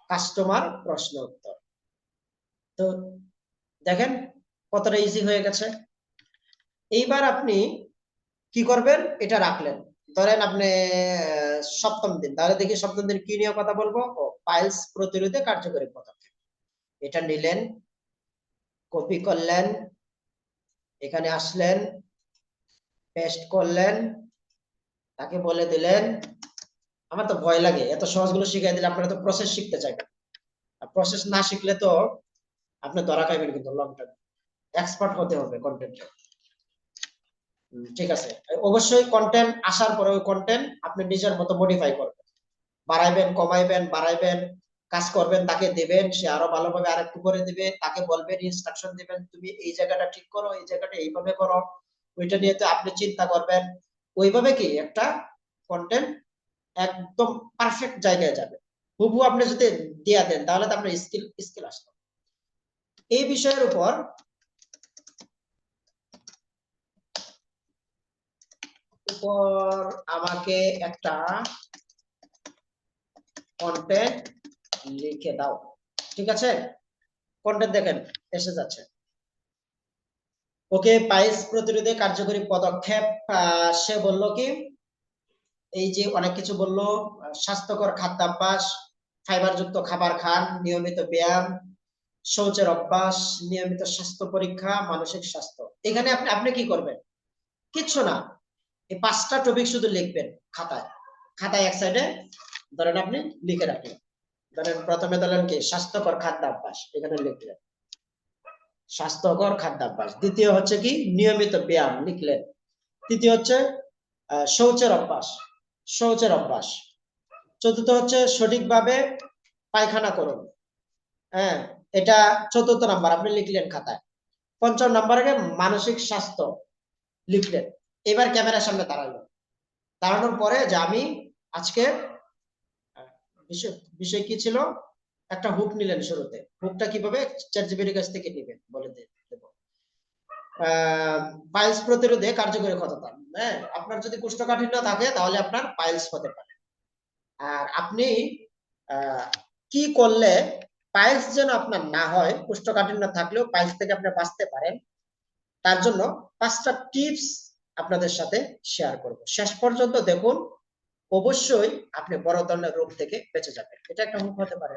কাস্টমার প্রশ্ন উত্তর। তো দেখেন কতটা ইজি হয়ে গেছে। এইবার আপনি কি করবেন, এটা রাখলেন, ধরেন আপনি সপ্তম দিন, তাহলে দেখি সপ্তম দিন কি নিয়ে কথা বলবো, ও পাইলস প্রতিরোধে কার্যকরী পদক্ষেপ। এটা নিলেন, কপি করলেন, এখানে আসলেন, পেস্ট করলেন, তাকে বলে দিলেন। আমার তো ভয় লাগে এত সহজগুলো শিখিয়ে দিলে আপনারা তো প্রসেস শিখতে চাইবেন, আর প্রসেস না শিখলে তো আপনি ধরা খাইবেন কিন্তু লং টার্ম। এক্সপার্ট হতে হবে কন্টেন্টে। ঠিক আছে, অবশ্যই কন্টেন্ট আসার পরে ওই কন্টেন্ট আপনি নিজের মতো মডিফাই করবেন, বাড়াইবেন কমাইবেন বাড়াইবেন, কাজ করবেন, তাকে দিবেন, সে আরো ভালোভাবে আরেকটু করে দিবে, তাকে বলবেন, ইনস্ট্রাকশন দিবেন, তুমি এই জায়গাটা ঠিক করো, এই জায়গাটা এইভাবে করো, ওইটা নিয়ে তো আপনি চিন্তা করবেন। ওইভাবে কি একটা কন্টেন্ট একদম পারফেক্ট জায়গায় যাবে। হুবহু আপনি যদি দিয়া দেন তাহলে তো আপনার স্কিল আসবে। এই বিষয়ের উপর আমাকে একটা কন্টেন্ট লিখে দাও। ঠিক আছে, কন্টেন্ট দেখেন এসে যাচ্ছে। ওকে, পাইলস প্রতিরোধে কার্যকরী পদক্ষেপ। সে বলল কি, এই যে অনেক কিছু বললো, স্বাস্থ্যকর খাদ্যাভ্যাস, ফাইবারযুক্ত খাবার খান, নিয়মিত ব্যায়াম, শৌচের অভ্যাস, নিয়মিত স্বাস্থ্য পরীক্ষা, মানসিক স্বাস্থ্য। এখানে আপনি আপনি কি করবেন, কিচ্ছু না, এই 5টা টপিক শুধু লিখবেন খাতায়। খাতায় এক সাইডে ধরেন আপনি লিখে রাখলেন, ধরেন প্রথমে ধরেন কি স্বাস্থ্যকর খাদ্যাভ্যাস, এখানে লিখলেন স্বাস্থ্যকর খাদ্যাভ্যাস। দ্বিতীয় হচ্ছে কি নিয়মিত ব্যায়াম লিখলেন। তৃতীয় হচ্ছে শৌচের অভ্যাস, শৌচের অভ্যাস। চতুর্থ হচ্ছে সঠিকভাবে পায়খানা করুন। হ্যাঁ, এটা চতুর্থ নাম্বার আপনি লিখলেন খাতায়। পঞ্চম নাম্বারে মানসিক স্বাস্থ্য লিখলেন। এবার ক্যামেরার সামনে দাঁড়ালেন, দাঁড়ানোর পরে যে আমি আজকে বিষয় বিষয় কি ছিল, একটা হুক নিলেন শুরুতে। হুকটা কিভাবে চ্যাটজিপিটির কাছ থেকে নেবেন বলে দেব। পাইলস প্রতিরোধে কার্যকরী ক্ষমতা। হ্যাঁ, আপনার যদি কোষ্ঠকাঠিন্য থাকে তাহলে আপনার পাইলস হতে পারে। আর আপনি কি করলে পাইলস যেন আপনার না হয়, কোষ্ঠকাঠিন্য থাকলেও পাইলস থেকে আপনি বাঁচতে পারেন, তার জন্য 5টা টিপস আপনাদের সাথে শেয়ার করব। শেষ পর্যন্ত দেখুন, অবশ্যই আপনি বড় ধরনের রোগ থেকে বেঁচে যাবেন। এটা একটা হুক হতে পারে।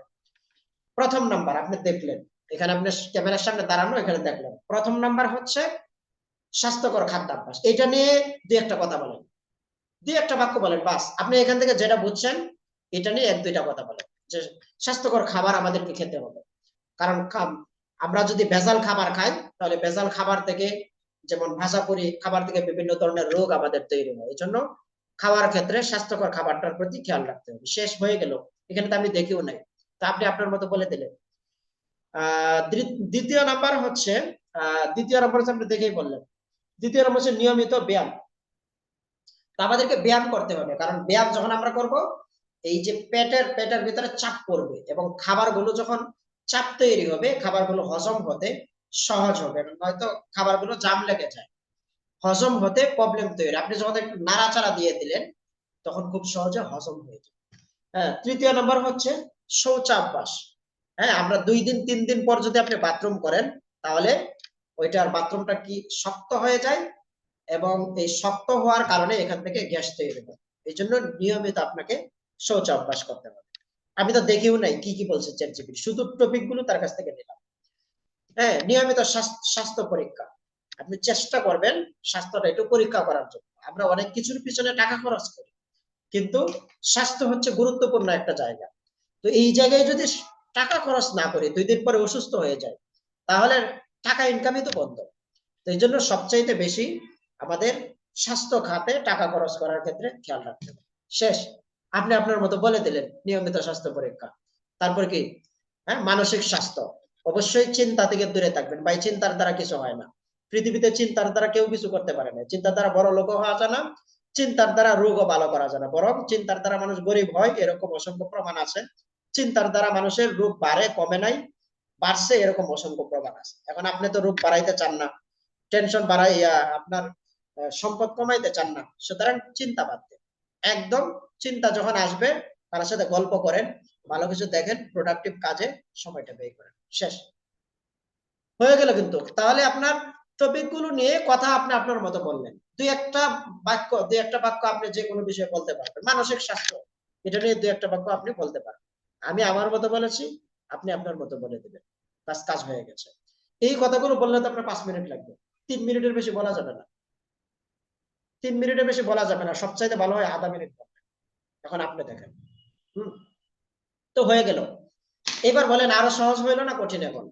প্রথম নাম্বার আপনি দেখলেন, এখানে আপনি ক্যামেরার সামনে দাঁড়ানো, এখানে দেখলেন। প্রথম নাম্বার হচ্ছে স্বাস্থ্যকর খাদ্যাভ্যাস। এটা নিয়ে দুই একটা কথা বলেন, দুই একটা বাক্য বলেন, বাস। আপনি এখান থেকে যেটা বুঝছেন এটা নিয়ে এক দুইটা কথা বলেন যে স্বাস্থ্যকর খাবার আমাদেরকে খেতে হবে। কারণ আমরা যদি ভেজাল খাবার খাই তাহলে ভেজাল খাবার থেকে, যেমন ভাষাপুরি খাবার থেকে বিভিন্ন ধরনের রোগ আমাদের তৈরি হয়। এই জন্য খাওয়ার ক্ষেত্রে স্বাস্থ্যকর খাবারটার প্রতি খেয়াল রাখতে হবে। শেষ হয়ে গেল, এখানে তো আমি দেখিও নাই, তা আপনি আপনার মতো বলে দিলেন। দ্বিতীয় নাম্বার হচ্ছে আপনি দেখেই বললেন। দ্বিতীয় নাম্বার হচ্ছে নিয়মিত ব্যায়াম। আমাদেরকে ব্যায়াম করতে হবে, কারণ ব্যায়াম যখন আমরা করব, এই যে পেটের ভিতরে চাপ পড়বে এবং খাবারগুলো যখন চাপ তৈরি হবে, খাবারগুলো হজম হতে সহজ হবে। নয়তো খাবারগুলো জাম লেগে যায়, হজম হতে প্রবলেম তৈরি। আপনি যখন একটু নাড়াচাড়া দিয়ে দিলেন তখন খুব সহজে হজম হয়ে যায়। হ্যাঁ, তৃতীয় নম্বর হচ্ছে শৌচাভ্যাস। হ্যাঁ, আমরা 2 দিন 3 দিন পর যদি আপনি বাথরুম করেন তাহলে ওইটার বাথরুমটা কি শক্ত হয়ে যায়, এবং এই শক্ত হওয়ার কারণে এখান থেকে গ্যাস তৈরি হয়। এই জন্য নিয়মিত আপনাকে শৌচ অভ্যাস করতে হবে। আমি তো দেখিও নাই কি কি বলছে চ্যাটজিপিটি, শুধু টপিক গুলো তার কাছ থেকে নিলাম। হ্যাঁ, নিয়মিত স্বাস্থ্য পরীক্ষা। আপনি চেষ্টা করবেন স্বাস্থ্যটা একটু পরীক্ষা করার জন্য। আমরা অনেক কিছুর পিছনে টাকা খরচ করি, কিন্তু স্বাস্থ্য হচ্ছে গুরুত্বপূর্ণ একটা জায়গা। তো এই জায়গায় যদি টাকা খরচ না করি, 2 দিন পরে অসুস্থ হয়ে যায়, তাহলে টাকা ইনকামই তো বন্ধ। তো এই জন্য সবচাইতে বেশি আমাদের স্বাস্থ্য খাতে টাকা খরচ করার ক্ষেত্রে খেয়াল রাখতে হবে। শেষ, আপনি আপনার মতো বলে দিলেন নিয়মিত স্বাস্থ্য পরীক্ষা। তারপর কি, হ্যাঁ, মানসিক স্বাস্থ্য। অবশ্যই চিন্তা থেকে দূরে থাকবেন ভাই, চিন্তার দ্বারা কিছু হয় না। পৃথিবীতে চিন্তার দ্বারা কেউ কিছু করতে পারে না। চিন্তার দ্বারা বড় লোক হওয়া যায় না, চিন্তার দ্বারা রোগও ভালো করা যায় না, বরং চিন্তার দ্বারা মানুষ গরিব হয়, এরকম অসংখ্য প্রমাণ আছে। চিন্তার দ্বারা মানুষের রোগ বাড়ে, কমে নাই, বাড়ছে, এরকম অসংখ্য প্রমাণ আছে। এখন আপনি তো রোগ বাড়াইতে চান না, টেনশন বাড়াইয়া আপনার সম্পদ কমাইতে চান না, সুতরাং চিন্তা বাদ দেন একদম। চিন্তা যখন আসবে তার সাথে গল্প করেন, ভালো কিছু দেখেন, প্রোডাক্টিভ কাজে সময়টা ব্যয় করেন। শেষ হয়ে গেল। কিন্তু তাহলে আপনার টপিক গুলো নিয়ে কথা আপনি আপনার মতো বললেন, দুই একটা বাক্য আপনি যে কোনো বিষয়ে বলতে পারবেন। মানসিক স্বাস্থ্য, এটা নিয়ে 2 একটা বাক্য আপনি বলতে পারবেন। আমি আমার মতো বলেছি, আপনি আপনার মতো বলে দেবেন, বাস কাজ হয়ে গেছে। এই কথাগুলো বললে তো আপনার 5 মিনিট লাগবে, 3 মিনিটের বেশি বলা যাবে না। 3 মিনিটের বেশি বলা যাবে না, সবচাইতে ভালো হয় আধা মিনিট বলবেন। এখন আপনি দেখেন। হুম, তো হয়ে গেল। এবার বলেন, আরো সহজ হইলো না কঠিন? এখন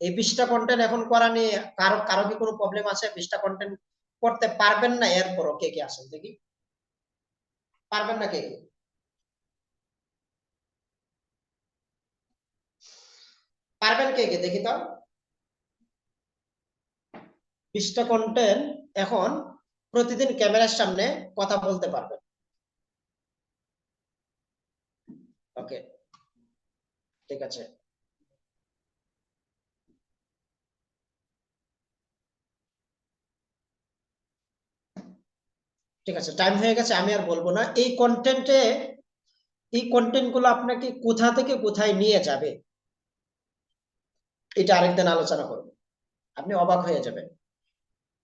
এই 20টা কন্টেন্ট এখন করা নিয়ে কারো কারো কি কোনো প্রবলেম আছে? 20টা কন্টেন্ট করতে পারবেন না? এরপরও কে কে আছেন দেখি, পারবেন না কে কে? পারবেন কে কে দেখি তো। 20টা কন্টেন্ট এখন প্রতিদিন ক্যামেরার সামনে কথা বলতে পারবেন। ওকে, ঠিক আছে। ঠিক আছে, টাইম হয়ে গেছে, আমি আর বলবো না। এই কন্টেন্ট গুলো আপনাকে কোথা থেকে কোথায় নিয়ে যাবে এটা আরেকদিন আলোচনা করবো, আপনি অবাক হয়ে যাবেন।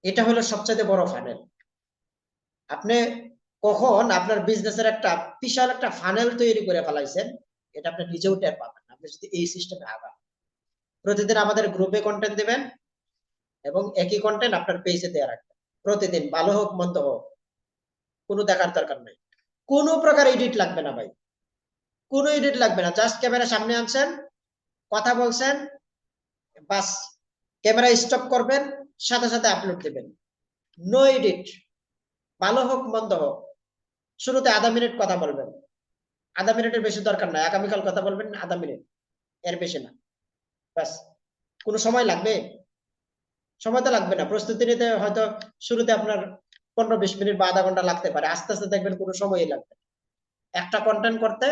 এটা হলো সবচেয়ে বড় ফানেল। আপনি কখন আপনার বিজনেসের একটা বিশাল একটা ফানেল তৈরি করে ফেলাইছেন, এটা আপনি নিজেও টের পাবেন আপনি যদি এই সিস্টেমে আগান। প্রতিদিন আমাদের গ্রুপে কন্টেন্ট দিবেন এবং একই কন্টেন্ট আপনার পেজে দেওয়া রাখবেন। প্রতিদিন ভালো হোক মন্দ হোক, কোনো দেখার দরকার নাই। কোনো প্রকার এডিট লাগবে না ভাই, কোনো এডিট লাগবে না। জাস্ট ক্যামেরা সামনে আনছেন, কথা বলছেন, বাস ক্যামেরা স্টপ করবেন, সাথে সাথে আপলোড দিবেন। নো এডিট, ভালো হোক মন্দ হোক, শুরুতে আধা মিনিট কথা বলবেন, আধা মিনিটের বেশি দরকার নাই, আগামীকাল কথা বলবেন আধা মিনিট, এর বেশি না, ব্যাস। কোনো সময় লাগবে? সময় তো লাগবে না, প্রস্তুতি নিতে হয়তো শুরুতে আপনার 15-20 মিনিট বা আধা ঘন্টা লাগতে পারে, আস্তে আস্তে দেখবেন কোনো সময়ই লাগবে না। একটা কন্টেন্ট করতে,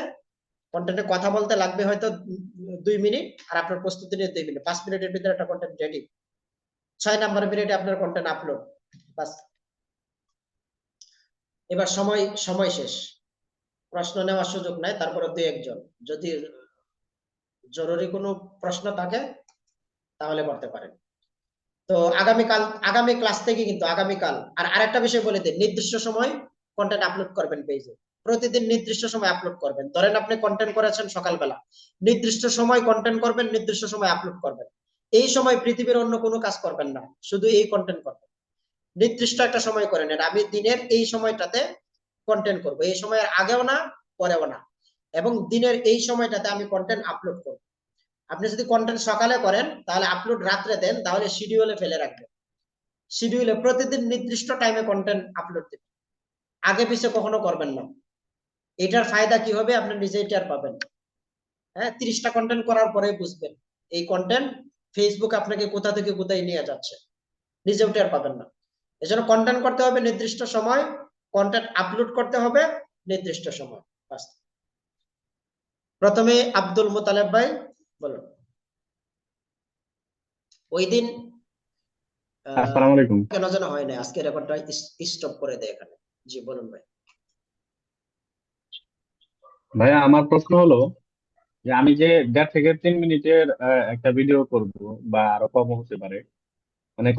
কন্টেন্টে কথা বলতে লাগবে হয়তো 2 মিনিট, আর আপনার প্রস্তুতি নিয়ে 2 মিনিট, 5 মিনিটের ভিতরে একটা কন্টেন্ট রেডি, 6 নাম্বার মিনিটে আপনার কন্টেন্ট আপলোড, বাস। এবার সময় সময় শেষ, প্রশ্ন নেওয়ার সুযোগ নাই, তারপরে 2-1 জন যদি জরুরি কোনো প্রশ্ন থাকে তাহলে করতে পারেন। তো আগামী ক্লাস থেকে কিন্তু আগামীকাল আর আরেকটা বিষয় বলে দিই, নির্দিষ্ট সময় কন্টেন্ট আপলোড করবেন পেজে, প্রতিদিন নির্দিষ্ট সময় আপলোড করবেন। ধরেন আপনি কন্টেন্ট করেছেন সকালবেলা, নির্দিষ্ট সময় কন্টেন্ট করবেন, নির্দিষ্ট সময় আপলোড করবেন। এই সময় পৃথিবীর অন্য কোনো কাজ করবেন না, শুধু এই কন্টেন্ট করবেন। নির্দিষ্ট একটা সময় করে নেন, আমি দিনের এই সময়টাতে কন্টেন্ট করব, এই সময়ের আগেও না পরেও না, এবং দিনের এই সময়টাতে আমি কন্টেন্ট আপলোড করব। আপনি যদি কন্টেন্ট সকালে করেন তাহলে আপলোড রাত্রে দেন, তাহলে শিডিউলে ফেলে রাখবেন, শিডিউলে প্রতিদিন নির্দিষ্ট টাইমে কন্টেন্ট আপলোড দেবেন, আগে পিছিয়ে কখনো করবেন না। এটার ফায়দা কি হবে আপনি নিজেই টের পাবেন। হ্যাঁ, 30টা কন্টেন্ট করার পরে বুঝবেন এই কন্টেন্ট ফেসবুক আপনাকে কোথা থেকে কোথায় নিয়ে যাচ্ছে, নিজেও টের পাবেন না। এজন্য কন্টেন্ট করতে হবে নির্দিষ্ট সময়, কন্টেন্ট আপলোড করতে হবে নির্দিষ্ট সময়, বাস। প্রথমে আব্দুল মোতালেব ভাই বলুন। ওই দিন আসসালামু আলাইকুম। কেন যেন হয় না, আজকে রেকর্ডটা স্টপ করে দেয় এখানে। জি বলুন ভাই। ভাইয়া, আমার প্রশ্ন হলো যে আমি যে 1.5 থেকে 3 মিনিটের একটা ভিডিও করব বা আরো কম হতে পারে, মানে